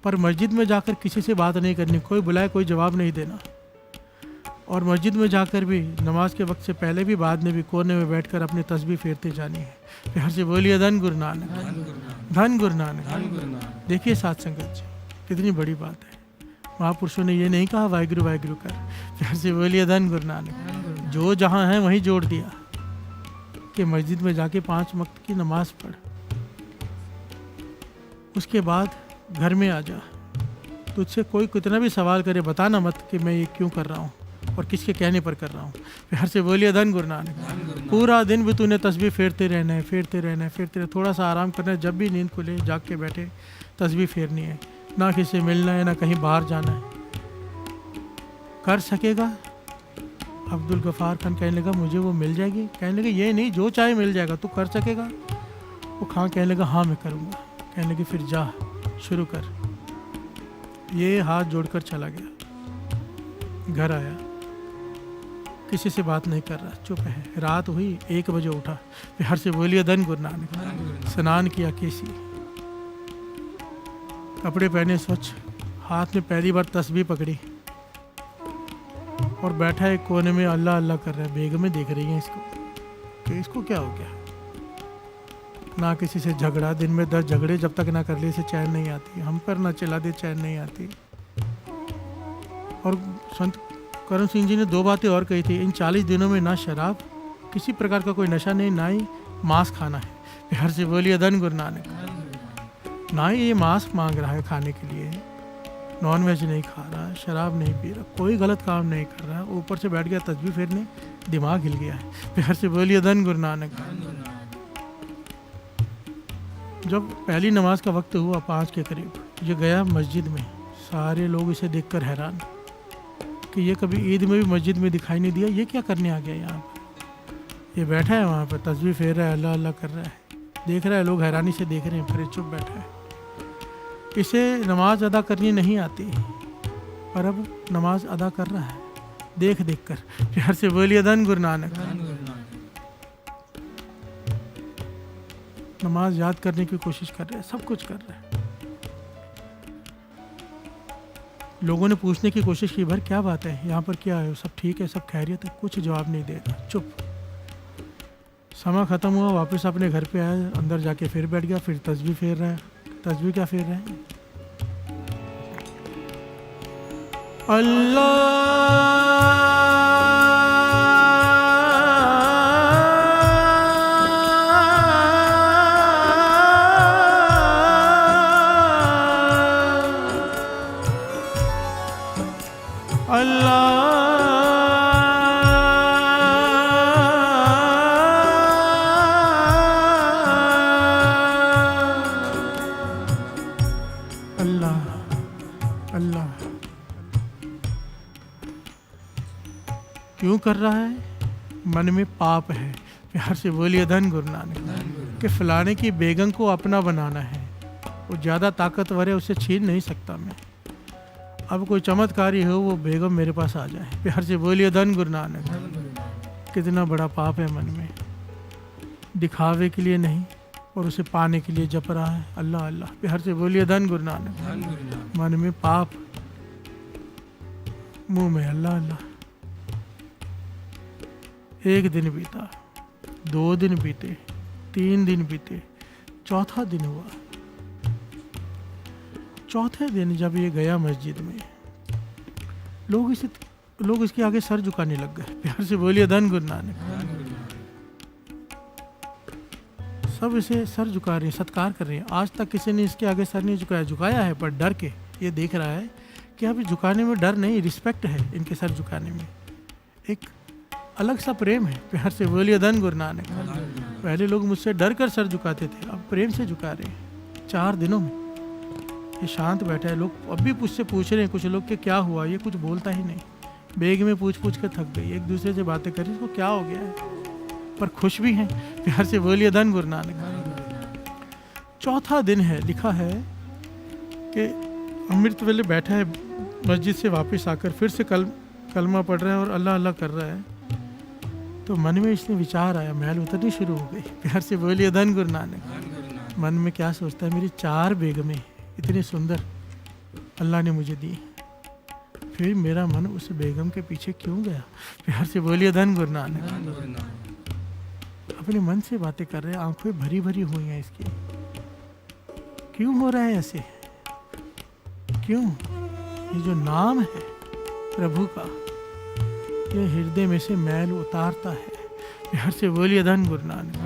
पर मस्जिद में जाकर किसी से बात नहीं करनी, कोई बुलाए कोई जवाब नहीं देना, और मस्जिद में जाकर भी नमाज के वक्त से पहले भी बाद में भी कोने में बैठकर अपनी तस्बीह फेरते जानी है। प्यार से बोलिए धन गुरु नानक। धन गुरु नानक। देखिए साथ संगत जी, कितनी बड़ी बात है। महापुरुषों ने ये नहीं कहा वाहिगुरु वाहिगुरु कर, प्यार से बोलिए धन गुरु नानक। जो जहाँ है वहीं जोड़ दिया कि मस्जिद में जाके 5 वक्त की नमाज पढ़, उसके बाद घर में आ जा, तुझसे कोई कितना भी सवाल करे बताना मत कि मैं ये क्यों कर रहा हूँ और किसके कहने पर कर रहा हूँ। प्यार से बोलिए धन गुरु नानक। पूरा दिन भी तूने तस्बीह फेरते रहना है, फेरते रहना है, फेरते रहना, थोड़ा सा आराम करना है, जब भी नींद खुले जाग के बैठे तस्बीह फेरनी है, ना किसी से मिलना है ना कहीं बाहर जाना है। कर सकेगा? अब्दुल गफ़ार खान कहने लगा, मुझे वो मिल जाएगी? कहने लगे, ये नहीं, जो चाहे मिल जाएगा, तू कर सकेगा? वो खान कहने लगा, हाँ मैं करूँगा। कहने लगे, फिर जा शुरू कर। ये हाथ जोड़कर चला गया, घर आया, किसी से बात नहीं कर रहा, चुप है। रात हुई, 1 बजे उठा। प्यार से बोलिए धन गुरु नानक। स्नान किया, केसी, कपड़े पहने स्वच्छ, हाथ में पहली बार तस्बीह पकड़ी और बैठा एक कोने में अल्लाह अल्लाह कर रहा है। बेगमें देख रही हैं इसको कि इसको क्या हो गया। ना किसी से झगड़ा, दिन में 10 झगड़े जब तक ना कर ले इसे चैन नहीं आती, हम पर ना चला दे चैन नहीं आती। और संत करम सिंह जी ने 2 बातें और कही थी, इन 40 दिनों में ना शराब, किसी प्रकार का कोई नशा नहीं, ना ही मांस खाना है। प्यार से बोलिए धन गुरु नानक। ना ही ये मांस मांग रहा है खाने के लिए, नॉन वेज नहीं खा रहा, शराब नहीं पी रहा, कोई गलत काम नहीं कर रहा, ऊपर से बैठ गया तस्बीह फेरने, दिमाग हिल गया है। प्यार से बोलिए धन गुरु नानक। जब पहली नमाज का वक्त हुआ 5 के करीब, ये गया मस्जिद में, सारे लोग इसे देखकर हैरान कि ये कभी ईद में भी मस्जिद में दिखाई नहीं दिया, ये क्या करने आ गया यहाँ पर। ये बैठा है वहाँ पर तस्बीह फेर रहा है, अल्लाह अल्लाह कर रहा है, देख रहा है, लोग हैरानी से देख रहे हैं, फिर चुप बैठा है। इसे नमाज अदा करनी नहीं आती, पर अब नमाज अदा कर रहा है देख देख कर। प्यार से बोलिए धन गुरु नानक। नमाज याद करने की कोशिश कर रहे हैं, सब कुछ कर रहे हैं। लोगों ने पूछने की कोशिश की, भर क्या बात है, यहाँ पर क्या है, सब ठीक है, सब खैरियत है? कुछ जवाब नहीं दे रहा, चुप। समय ख़त्म हुआ, वापस अपने घर पे आया, अंदर जाके फिर बैठ गया, फिर तस्बीह फेर रहा है। तस्बीह क्या फेर रहे हैं? क्यों कर रहा है? मन में पाप है। प्यार से बोलिए धन गुरु नानक। कि फलाने की बेगम को अपना बनाना है, वो ज़्यादा ताकतवर है, उसे छीन नहीं सकता मैं। अब कोई चमत्कारी हो वो बेगम मेरे पास आ जाए। प्यार से बोलिए धन गुरु नानक। कितना बड़ा पाप है मन में, दिखावे के लिए नहीं और उसे पाने के लिए जप रहा है अल्लाह अल्लाह। प्यार से बोलिए धन गुरु नानक। मन में पाप, मुंह में अल्लाह अल्लाह। एक दिन बीता, 2 दिन बीते, 3 दिन बीते, चौथा दिन हुआ। चौथे दिन जब ये गया मस्जिद में, लोग इसके आगे सर झुकाने लग गए। प्यार से बोलिए धन गुरु नानक। सब इसे सर झुका रहे हैं, सत्कार कर रहे हैं। आज तक किसी ने इसके आगे सर नहीं झुकाया। झुकाया है पर डर के। ये देख रहा है कि अब झुकाने में डर नहीं, रिस्पेक्ट है इनके सर झुकाने में। एक अलग सा प्रेम है। प्यार से बोलिए धन गुरु नानक। पहले लोग मुझसे डर कर सर झुकाते थे, अब प्रेम से झुका रहे हैं। 4 दिनों में ये शांत बैठा है। लोग अब भी मुझसे पूछ रहे हैं, कुछ लोग कि क्या हुआ, ये कुछ बोलता ही नहीं। बेग में पूछ कर थक गई, एक दूसरे से बातें कर रही, इसको क्या हो गया है, पर खुश भी हैं। प्यार से बोलिए धन गुरु नानक। चौथा दिन है, लिखा है कि अमृत वेले बैठा है, मस्जिद से वापस आकर फिर से कलमा पढ़ रहा है और अल्लाह अल्लाह कर रहा है। तो मन में इसने विचार आया, मैल उतरनी शुरू हो गई। प्यार से बोलिए धन गुरु नानक। मन में क्या सोचता है, मेरी 4 बेगमें इतनी सुंदर अल्लाह ने मुझे दी, फिर मेरा मन उस बेगम के पीछे क्यों गया? प्यार से बोलिए धन गुरु नानक। अपने मन से बातें कर रहे हैं, आंखें भरी भरी हुई हैं इसकी। क्यों हो रहा है ऐसे? क्यों? ये जो नाम है प्रभु का, ये हृदय में से मैल उतारता है। प्यार से बोलिए धन गुरु नानक।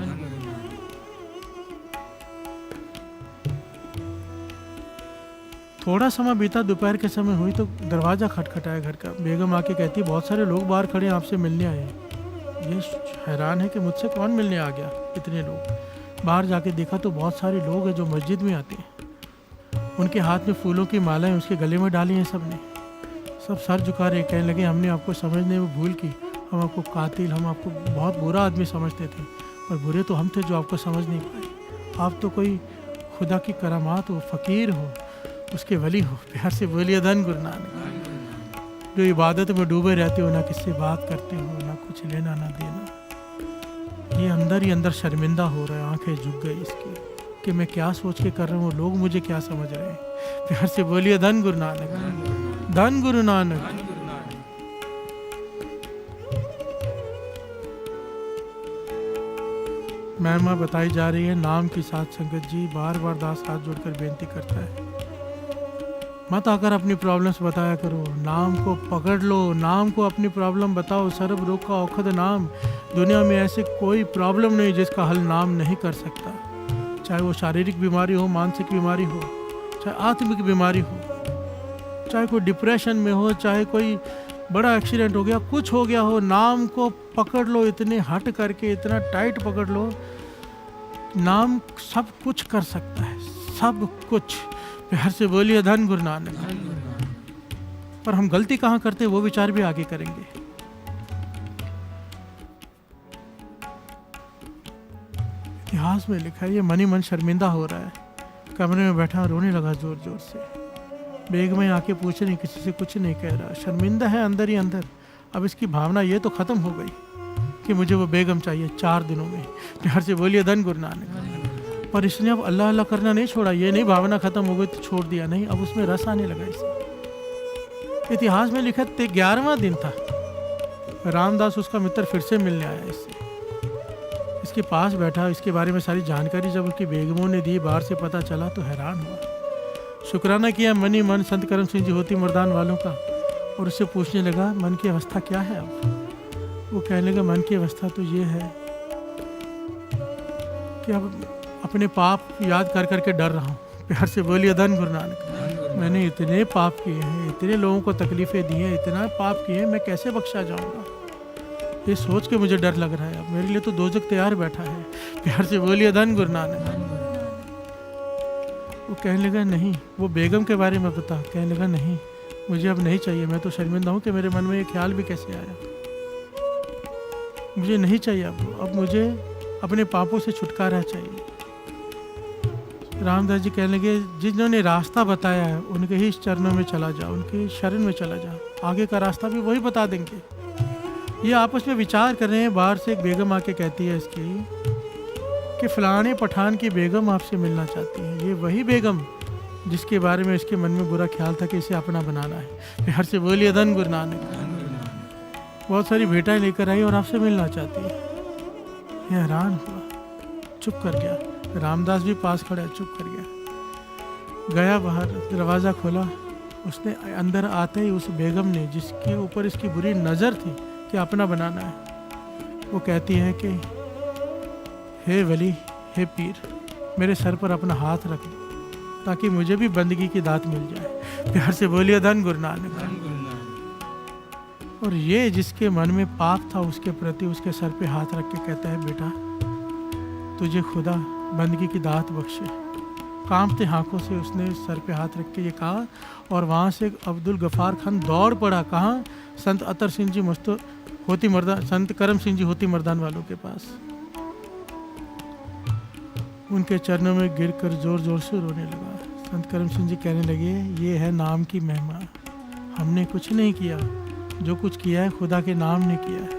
थोड़ा समय बीता, दोपहर के समय हुई तो दरवाजा खटखटाया घर का। बेगम आके कहती, बहुत सारे लोग बाहर खड़े हैं, आपसे मिलने आए हैं। ये हैरान है कि मुझसे कौन मिलने आ गया, इतने लोग। बाहर जाके देखा तो बहुत सारे लोग हैं जो मस्जिद में आते हैं। उनके हाथ में फूलों की मालाएं उसके गले में डाली हैं सबने। सब सर झुका रहे, कहने लगे हमने आपको समझने में भूल की, हम आपको कातिल, हम आपको बहुत बुरा आदमी समझते थे, पर बुरे तो हम थे जो आपको समझ नहीं पाए। आप तो कोई खुदा की करामात हो, फ़कीर हो, उसके वली हो। प्यार से बोलिए धन गुरु नानक। जो इबादत में डूबे रहते हो, ना किससे बात करते हो, ना कुछ लेना ना देना। ये अंदर ही अंदर शर्मिंदा हो रहा है, आंखें झुक गई इसकी कि मैं क्या सोच के कर रहा हूँ, लोग मुझे क्या समझ रहे हैं। प्यार से बोलिए धन गुरु नानक। धन गुरु नानक। महिमा बताई जा रही है नाम की साथ संगत जी। बार बार दास हाथ जोड़कर बेनती करता है, मत आकर अपनी प्रॉब्लम्स बताया करो, नाम को पकड़ लो, नाम को अपनी प्रॉब्लम बताओ। सर्व रोग का औषध नाम। दुनिया में ऐसे कोई प्रॉब्लम नहीं जिसका हल नाम नहीं कर सकता। चाहे वो शारीरिक बीमारी हो, मानसिक बीमारी हो, चाहे आत्मिक बीमारी हो, चाहे कोई डिप्रेशन में हो, चाहे कोई बड़ा एक्सीडेंट हो गया, कुछ हो गया हो, नाम को पकड़ लो। इतने हट करके, इतना टाइट पकड़ लो, नाम सब कुछ कर सकता है, सब कुछ। प्यार से बोलिए धन गुरु नानक। पर हम गलती कहाँ करते हैं वो विचार भी आगे करेंगे। इतिहास में लिखा है, ये मन ही मन शर्मिंदा हो रहा है, कमरे में बैठा रोने लगा जोर जोर से। बेगमें आके पूछ रही, किसी से कुछ नहीं कह रहा, शर्मिंदा है अंदर ही अंदर। अब इसकी भावना ये तो खत्म हो गई कि मुझे वो बेगम चाहिए 4 दिनों में। प्यार से बोलिए धन गुरु नानक। पर इसने अब अल्लाह अल्लाह करना नहीं छोड़ा। ये नहीं भावना खत्म हो गई तो छोड़ दिया, नहीं, अब उसमें रस आने लगा इसे। इतिहास में लिखा 11वां दिन था, रामदास उसका मित्र फिर से मिलने आया इससे। इसके पास बैठा, इसके बारे में सारी जानकारी जब उसकी बेगमों ने दी, बाहर से पता चला तो हैरान हुआ। शुक्राना किया मनी मन संत करम सिंह जी होती मर्दान वालों का, और उससे पूछने लगा मन की अवस्था क्या है अब। वो कहने लगा मन की अवस्था तो ये है कि अब अपने पाप याद कर करके डर रहा हूँ। प्यार से बोलिए धन गुरु नानक। मैंने इतने पाप किए हैं, इतने लोगों को तकलीफ़ें दी हैं, इतना पाप किए हैं, मैं कैसे बख्शा जाऊँगा, ये सोच के मुझे डर लग रहा है। अब मेरे लिए तो दोजख तैयार बैठा है। प्यार से बोलिए धन गुरु नानक। वो कहने लगा नहीं, वो बेगम के बारे में बता। कहने लगा नहीं, मुझे अब नहीं चाहिए, मैं तो शर्मिंदा हूँ कि मेरे मन में ये ख्याल भी कैसे आया। मुझे नहीं चाहिए अब मुझे अपने पापों से छुटकारा चाहिए। रामदास जी कहने लगे, जिन्होंने रास्ता बताया है उनके ही चरणों में चला जा, उनके शरण में चला जा, आगे का रास्ता भी वही बता देंगे। ये आपस में विचार कर रहे हैं। बाहर से एक बेगम आके कहती है इसकी कि फलाने पठान की बेगम आपसे मिलना चाहती है। ये वही बेगम जिसके बारे में इसके मन में बुरा ख्याल था कि इसे अपना बनाना है। प्यार से बोलिए धन गुरु नानक। बहुत सारी बेटाएं लेकर आई और आपसे मिलना चाहती है। ये हैरान हुआ, चुप कर गया। रामदास भी पास खड़ा है, चुप कर गया बाहर, दरवाज़ा खोला। उसने अंदर आते ही उस बेगम ने, जिसके ऊपर इसकी बुरी नज़र थी कि अपना बनाना है, वो कहती है कि हे वली, हे पीर, मेरे सर पर अपना हाथ रख दो ताकि मुझे भी बंदगी की दात मिल जाए। प्यार से बोलिए धन गुरु नानक। और ये जिसके मन में पाप था उसके प्रति उसके सर पे हाथ रख के कहता है, बेटा तुझे खुदा बंदगी की दात बख्शे। कांपते आंखों से उसने सर पे हाथ रख के ये कहा और वहाँ से अब्दुल गफ़ार खान दौड़ पड़ा। कहाँ? संत अतर सिंह जी होती मर्दान, संत करम सिंह जी होती मर्दान वालों के पास। उनके चरणों में गिरकर जोर जोर से रोने लगा। संत करम सिंह जी कहने लगे, ये है नाम की महिमा, हमने कुछ नहीं किया, जो कुछ किया है खुदा के नाम ने किया है।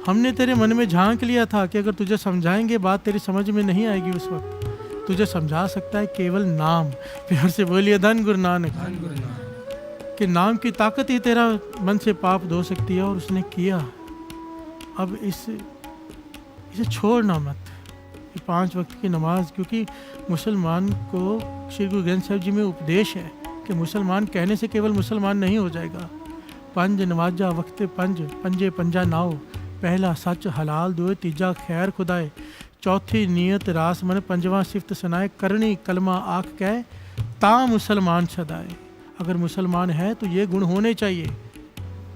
हमने तेरे मन में झांक लिया था कि अगर तुझे समझाएंगे बात तेरी समझ में नहीं आएगी, उस वक्त तुझे समझा सकता है केवल नाम। प्यार से बोलिए धन गुरु नानक। कि नाम की ताकत ही तेरा मन से पाप धो सकती है, और उसने किया। अब इसे छोड़ना मत। 5 वक्त की नमाज, क्योंकि मुसलमान को श्री गुरु ग्रंथ साहिब जी में उपदेश है कि मुसलमान कहने से केवल मुसलमान नहीं हो जाएगा। पंज नमाजा वक्त पंज, पंजे पंजा नाओ, पहला सच हलाल दुए, तीजा खैर खुदाए, चौथी नीयत रास मन, पंजवा सिफ्त सुनाए, करनी कलमा आँख कह ता मुसलमान सदाए। अगर मुसलमान है तो ये गुण होने चाहिए।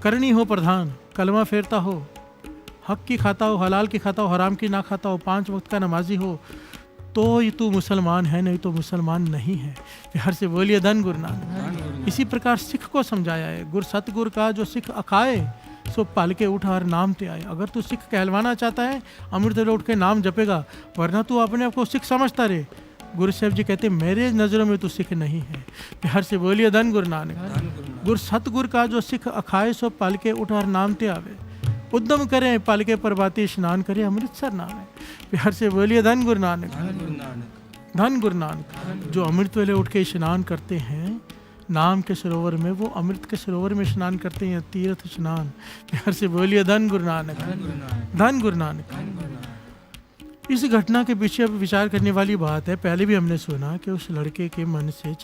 करनी हो प्रधान, कलमा फेरता हो, हक की खाता हो, हलाल की खाता हो, हराम की ना खाता हो, 5 वक्त का नमाजी हो, तो ये तू मुसलमान है, नहीं तो मुसलमान नहीं है। प्यार से बोलिए धन गुरु नानक। इसी प्रकार सिख को समझाया है, गुर सतगुर का जो सिख अखाए सो पल के उठ हर नाम ते आए। अगर तू सिख कहलवाना चाहता है, अमृत वेले उठ के नाम जपेगा, वरना तू अपने आप को सिख समझता रहे। गुरु साहब जी कहते मेरे नज़रों में तो सिख नहीं है। प्यार से बोलिए धन गुरु नानक। गुर सतगुर का जो सिख अखाए सो पल के उठ हर नाम ते आवे, उद्यम करें पल के प्रभाती स्नान करें, अमृतसर नाम है। प्यार से बोलिए धन गुरु नानक। धन गुरु नानक। जो अमृत वेले उठ के स्नान करते हैं नाम के सरोवर में, वो अमृत के सरोवर में स्नान करते हैं, तीर्थ स्नान। प्यार से बोलिए धन गुरु नानक। धन गुरु नानक। इस घटना के पीछे अब विचार करने वाली बात है, पहले भी हमने सुना कि उस लड़के के मन से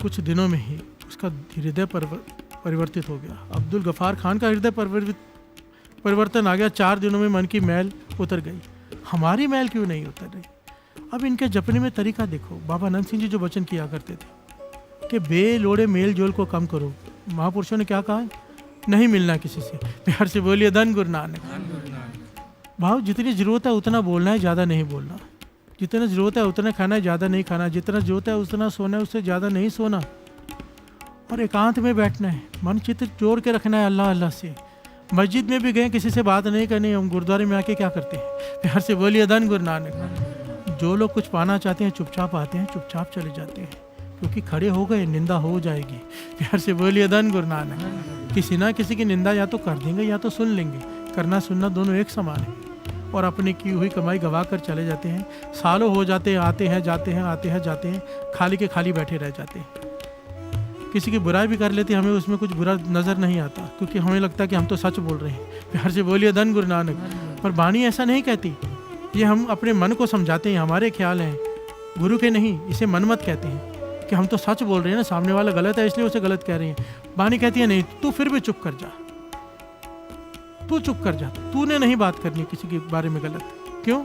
कुछ दिनों में ही उसका हृदय परिवर्तित हो गया। अब्दुल गफ़ार खान का हृदय परिवर्तन आ गया। 4 दिनों में मन की मैल उतर गई। हमारी मैल क्यों नहीं उतर रही? अब इनके जपने में तरीका देखो। बाबा नंद सिंह जी जो वचन किया करते थे कि बेलोड़े मेल जोल को कम करो, महापुरुषों ने क्या कहा? नहीं मिलना किसी से। प्यार से बोलिए धन गुरु नानक। भाव जितनी ज़रूरत है उतना बोलना है, ज़्यादा नहीं बोलना। जितना ज़रूरत है उतना खाना है, ज़्यादा नहीं खाना। जितना ज़रूरत है उतना सोना है, उससे ज़्यादा नहीं सोना। और एकांत में बैठना है, मन चित्त जोड़ के रखना है अल्लाह अल्लाह से। मस्जिद में भी गए, किसी से बात नहीं करनी। हम गुरुद्वारे में आके क्या करते हैं? प्यार से बोलिए धन गुरु नानक। जो लोग कुछ पाना चाहते हैं चुपचाप आते हैं, चुपचाप चले जाते हैं, क्योंकि खड़े हो गए निंदा हो जाएगी। प्यार से बोलिए धन गुरु नानक। किसी ना किसी की निंदा या तो कर देंगे या तो सुन लेंगे। करना सुनना दोनों एक समान है। और अपने की हुई कमाई गवा कर चले जाते हैं। सालों हो जाते हैं, आते हैं जाते हैं, आते हैं जाते हैं, खाली के खाली बैठे रह जाते हैं। किसी की बुराई भी कर लेते हैं, हमें उसमें कुछ बुरा नज़र नहीं आता, क्योंकि हमें लगता है कि हम तो सच बोल रहे हैं। प्यार से बोलिए धन गुरु नानक। पर वाणी ऐसा नहीं कहती। ये हम अपने मन को समझाते हैं, हमारे ख्याल हैं, गुरु के नहीं। इसे मनमत कहते हैं कि हम तो सच बोल रहे हैं ना, सामने वाला गलत है इसलिए उसे गलत कह रहे हैं। वाणी कहती है नहीं, तू फिर भी चुप कर जा, तू चुप कर जा, तूने नहीं बात करनी किसी के बारे में गलत। क्यों?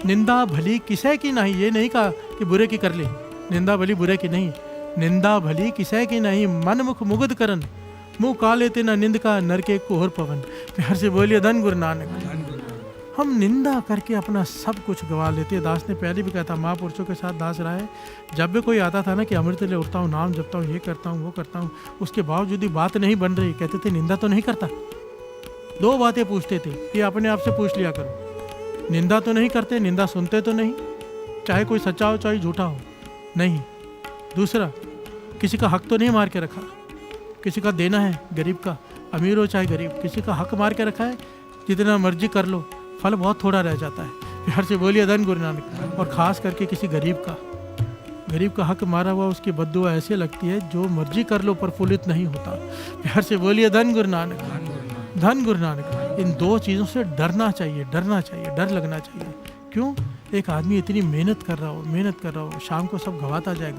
निंदा भली किसे की नहीं, ये नहीं कहा कि बुरे की कर ले। निंदा भली बुरे की नहीं, निंदा भली किसे की नहीं, मन मुख मुग्ध करन, मुँह काले तेना निंद का नर के कोहर पवन। प्यार से बोलिए धन गुरु नानक। हम निंदा करके अपना सब कुछ गवा लेते हैं। दास ने पहले भी कहा था, महापुरुषों के साथ दास रहा है, जब भी कोई आता था ना कि अमृत ले उठता हूँ, नाम जपता हूँ, ये करता हूँ, वो करता हूँ, उसके बावजूद भी बात नहीं बन रही, कहते थे निंदा तो नहीं करता। 2 बातें पूछते थे, ये अपने आप से पूछ लिया करो। निंदा तो नहीं करते, निंदा सुनते तो नहीं, चाहे कोई सच्चा हो चाहे झूठा हो, नहीं। दूसरा, किसी का हक तो नहीं मार के रखा, किसी का देना है गरीब का, अमीर हो चाहे गरीब, किसी का हक मार के रखा है, जितना मर्जी कर लो, फल बहुत थोड़ा रह जाता है। प्यार से बोलिए धन गुरु नानक। और ख़ास करके किसी गरीब का हक मारा हुआ, उसकी बद्दुआ ऐसे लगती है जो मर्जी कर लो प्रफुल्लित नहीं होता। प्यार से बोलिए धन गुरु नानक, धन गुरु नानक। इन 2 चीज़ों से डरना चाहिए, डर लगना चाहिए। क्यों? एक आदमी इतनी मेहनत कर रहा हो, शाम को सब गवाता जाए।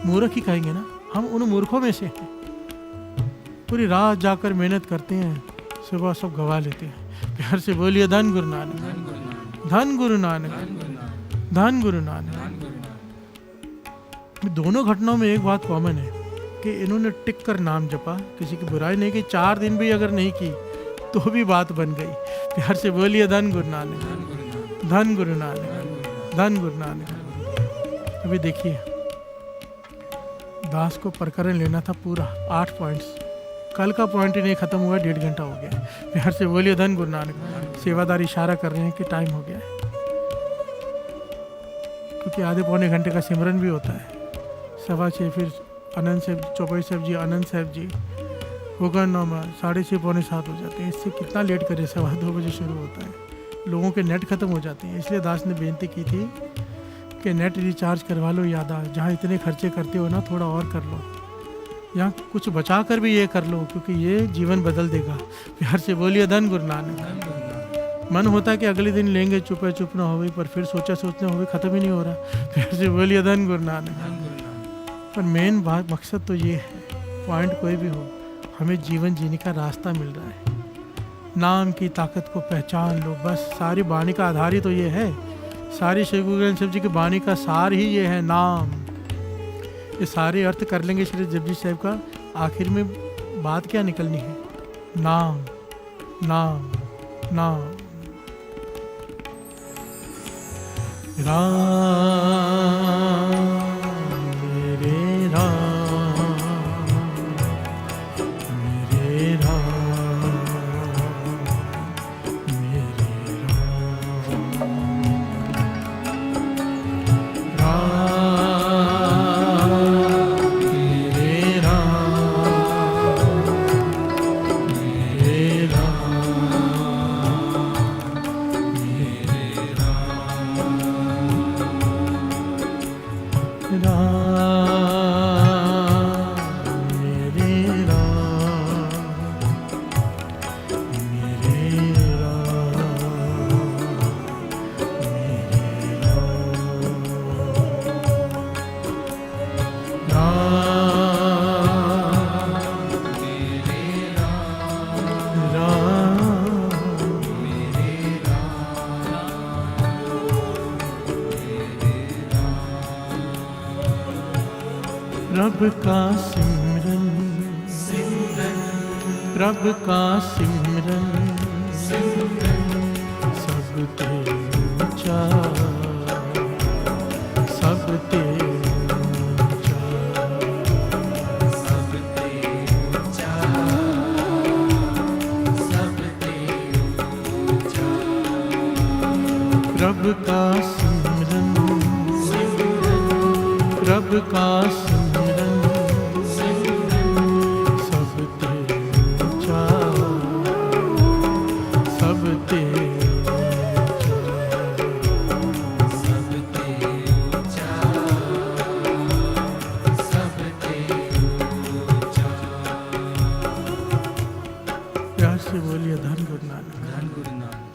मूर्ख ही कहेंगे ना, हम उन मूर्खों में से हैं। पूरी रात जाकर मेहनत करते हैं, सुबह सब गवा लेते हैं। प्यार से बोलिए धन गुरु नानक, धन गुरु नानक, धन गुरु नानक। दोनों घटनाओं में एक बात कॉमन है कि इन्होंने टिक कर नाम जपा, किसी की बुराई नहीं की, 4 दिन भी अगर नहीं की तो भी बात बन गई। प्यार से बोलिए धन गुरु नानक, धन गुरु नानक, धन गुरु नानक। अभी देखिए, दास को प्रकरण लेना था पूरा 8 पॉइंट्स, कल का पॉइंट ही नहीं खत्म हुआ, 1.5 घंटा हो गया। प्यार से बोलिए धन गुरु नानक। सेवादार इशारा कर रहे हैं कि टाइम हो गया है, क्योंकि आधे पौने घंटे का सिमरन भी होता है। 6:15 फिर आनंद साहब, चौपाई साहब जी, आनंद साहब जी होगा 9, 6:30 पौने 7 हो जाते हैं। इससे कितना लेट करे, 2:15 बजे शुरू होता है, लोगों के नेट खत्म हो जाते हैं। इसलिए दास ने बेनती की थी कि नेट रिचार्ज करवा लो यादा, जहाँ इतने खर्चे करते हो ना, थोड़ा और कर लो, यहाँ कुछ बचा कर भी ये कर लो, क्योंकि ये जीवन बदल देगा। प्यार से बोलिए धन गुरु नानक। मन होता है कि अगले दिन लेंगे, चुप ना हो गई, पर फिर सोचना हो गई, ख़त्म ही नहीं हो रहा। प्यार से बोलिए धन गुरु नानक। पर मेन बात, मकसद तो ये है, पॉइंट कोई भी हो, हमें जीवन जीने का रास्ता मिल रहा है। नाम की ताकत को पहचान लो, बस। सारी वाणी का आधार ही तो ये है, सारी श्री गुरु ग्रंथ साहिब जी की वाणी का सार ही ये है, नाम। ये सारे अर्थ कर लेंगे श्री जपजी साहब का, आखिर में बात क्या निकलनी है? नाम, नाम, नाम। राम मेरे राम, मेरे राम, मेरे प्रभ का सिमरन, प्रभ का सिमरन, सब ते ऊंचा, सब ते ऊंचा, सब ते ऊंचा, सब ते ऊंचा। प्रभ का सिमरन, प्रभ का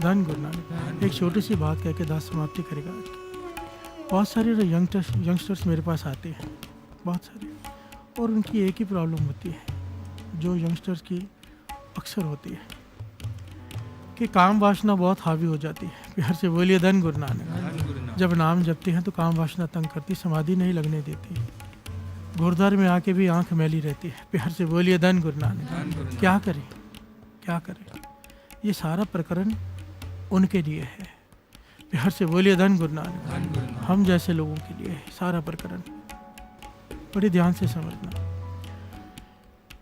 धन गुरु नानक। एक छोटी सी बात कह के दास समाप्ति करेगा। बहुत सारे यंगस्टर्स मेरे पास आते हैं, बहुत सारे, और उनकी एक ही प्रॉब्लम होती है जो यंगस्टर्स की अक्सर होती है कि काम वासना बहुत हावी हो जाती है। प्यार से बोलिए धन गुरु नानक। जब नाम जपते हैं तो काम वासना तंग करती, समाधि नहीं लगने देती, गुरुद्वारे में आके भी आंख मैली रहती है। प्यार से बोलिए धन गुरु नानक। क्या करें, क्या करें? ये सारा प्रकरण उनके लिए है। प्यार से बोलिए धन गुरु नानक। हम जैसे लोगों के लिए है सारा प्रकरण। बड़े ध्यान से समझना।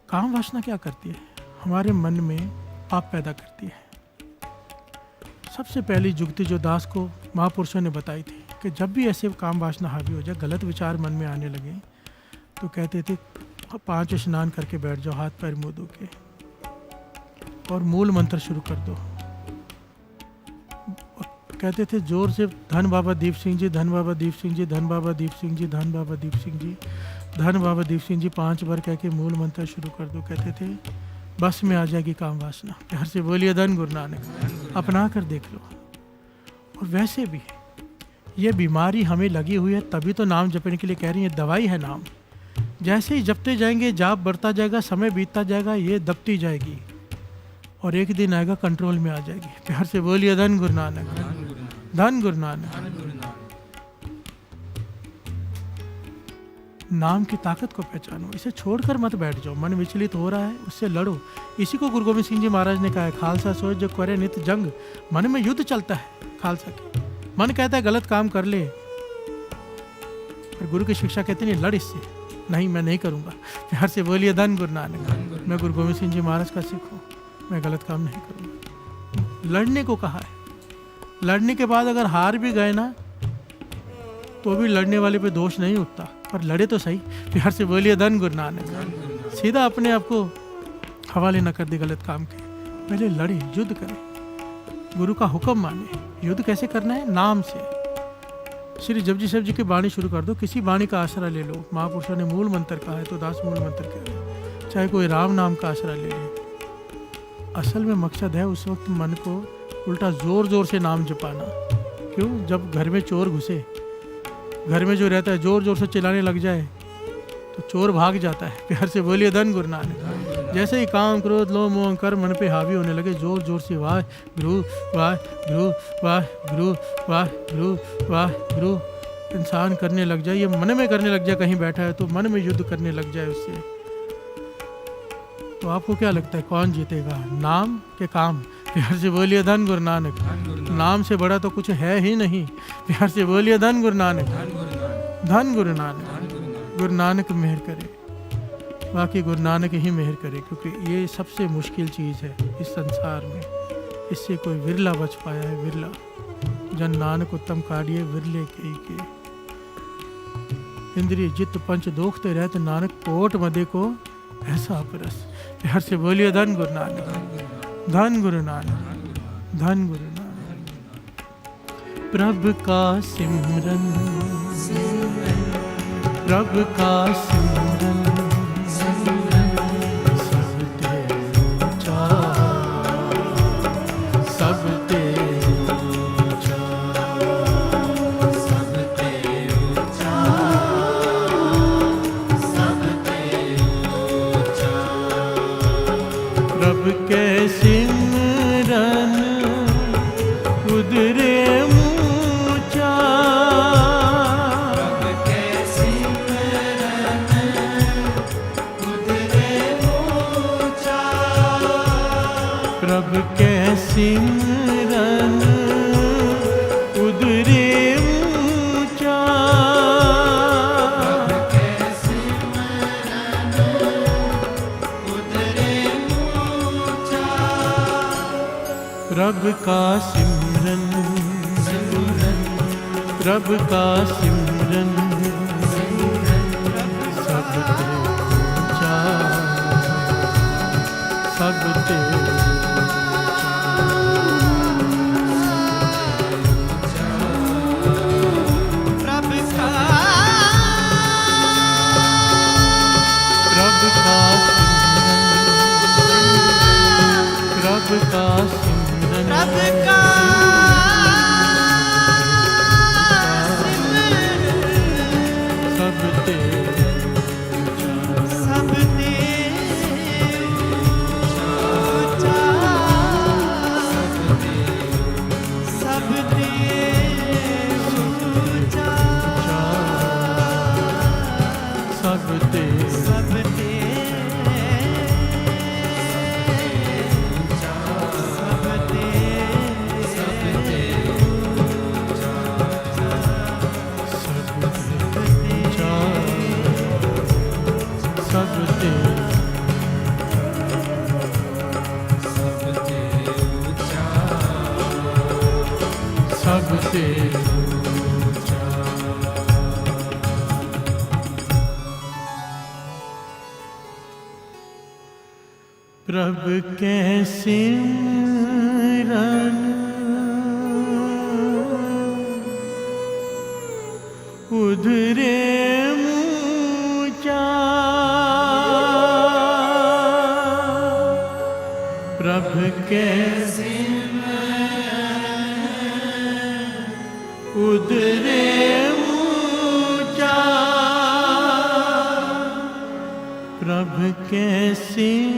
काम वासना क्या करती है? हमारे मन में आप पैदा करती है। सबसे पहली जुगती जो दास को महापुरुषों ने बताई थी कि जब भी ऐसे काम वासना हावी हो जाए, गलत विचार मन में आने लगे, तो कहते थे 5 स्नान करके बैठ जाओ, हाथ पैर मुंह धो के, और मूल मंत्र शुरू कर दो। कहते थे जोर से, धन बाबा दीप सिंह जी, धन बाबा दीप सिंह जी, धन बाबा दीप सिंह जी, धन बाबा दीप सिंह जी, धन बाबा दीप सिंह जी 5 बार कह के मूल मंत्र शुरू कर दो। कहते थे बस में आ जाएगी काम वासना। प्यार से बोलिए धन गुरु नानक। अपना कर देख लो। और वैसे भी ये बीमारी हमें लगी हुई है, तभी तो नाम जपने के लिए कह रही है, दवाई है नाम। जैसे ही जपते जाएंगे, जाप बढ़ता जाएगा, समय बीतता जाएगा, ये दबती जाएगी और एक दिन आएगा कंट्रोल में आ जाएगी। प्यार से बोलिए धन गुरु नानक, धन गुरु नानक। नाम की ताकत को पहचानो, इसे छोड़कर मत बैठ जाओ। मन विचलित हो रहा है, उससे लड़ो। इसी को गुरु गोविंद सिंह जी महाराज ने कहा है, खालसा सोच जो करे नित जंग। मन में युद्ध चलता है खालसा के। मन कहता है गलत काम कर ले, पर गुरु की शिक्षा कहती नहीं, लड़ इससे। नहीं, मैं नहीं करूँगा। प्यार से बोलिए धन गुरु नानक। मैं गुरु गोविंद सिंह जी महाराज का सिख हूँ, मैं गलत काम नहीं करूँगा। लड़ने को कहा है। लड़ने के बाद अगर हार भी गए ना, तो भी लड़ने वाले पे दोष नहीं उठता, पर लड़े तो सही। प्यार से बोलिए धन गुरु नानक। सीधा अपने आप को हवाले न कर दे गलत काम के, पहले लड़े, युद्ध करें, गुरु का हुक्म माने। युद्ध कैसे करना है? नाम से। श्री जपजी साहब जी की वाणी शुरू कर दो, किसी वाणी का आसरा ले लो। महापुरुषों ने मूल मंत्र कहा है तो दास मूल मंत्र कह रहे हैं। चाहे कोई राम नाम का आसरा ले ले। असल में मकसद है उस वक्त मन को उल्टा जोर जोर से नाम जपाना। क्यों? जब घर में चोर घुसे, घर में जो रहता है जोर जोर से चिल्लाने लग जाए तो चोर भाग जाता है। प्यार से बोलिए धन गुरु नानक। जैसे ही काम क्रोध लोभ मोह अहंकार मन पे हावी होने लगे, जोर जोर से वाह गुरु वाह गुरु वाह गुरु वाह गुरु वाह गुरु इंसान करने लग जाए, ये मन में करने लग जाए। कहीं बैठा है तो मन में युद्ध करने लग जाए उससे, तो आपको क्या लगता है कौन जीतेगा, नाम के काम? प्यार से बोलिए धन गुरु नानक। नाम से बड़ा तो कुछ है ही नहीं। प्यार से बोलिए धन गुरु नानक, धन गुरु नानक। गुरु नानक मेहर करे, बाकी गुरु नानक ही मेहर करे, क्योंकि ये सबसे मुश्किल चीज़ है इस संसार में। इससे कोई विरला बच पाया है, विरला। जन नानक उत्तम काढ़िए विरले के इंद्रिय जित पंच दोखते रहते, नानक कोट मदे को ऐसा परस। प्यार से बोलिए धन गुरु नानक, धन गुरु नानक, धन गुरु नानक। प्रभु का सिमरन, प्रभु का सिमरन, सब ते ऊंचा, सब ते ऊंचा, सब ते ऊंचा, सब ते ऊंचा। प्रभु के सिमरन उदरे ऊंचा, प्रभु के सिमरन उदरे ऊंचा, प्रभु के सिमरन उदरे ऊंचा, प्रभु के सिमरन उदरे ऊंचा। प्रभु का सिमरन, प्रभु का सिमरन, सब ते ऊंचा, सब ते प्रभु का सिमरन, प्रभु का सब ते सब ते सब ते सब ते सब ते ते ऊंचा। प्रभु के सिमरन उधरे ऊंचा। प्रभु के उधरे ऊंचा। प्रभु के सिमरन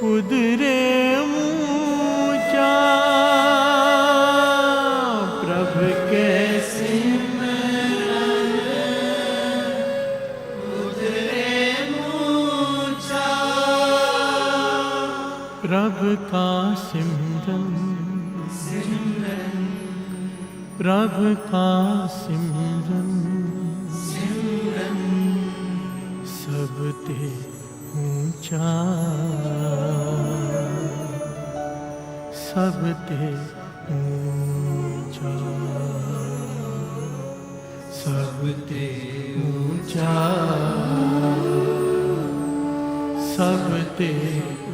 उधरे ऊंचा। प्रभु के सिमरन उधरे ऊंचा। प्रभु का सिमरन प्रभु का सिमरन सब ते ऊंचा। सब ते ऊंचा। सब ते ऊंचा। सब ते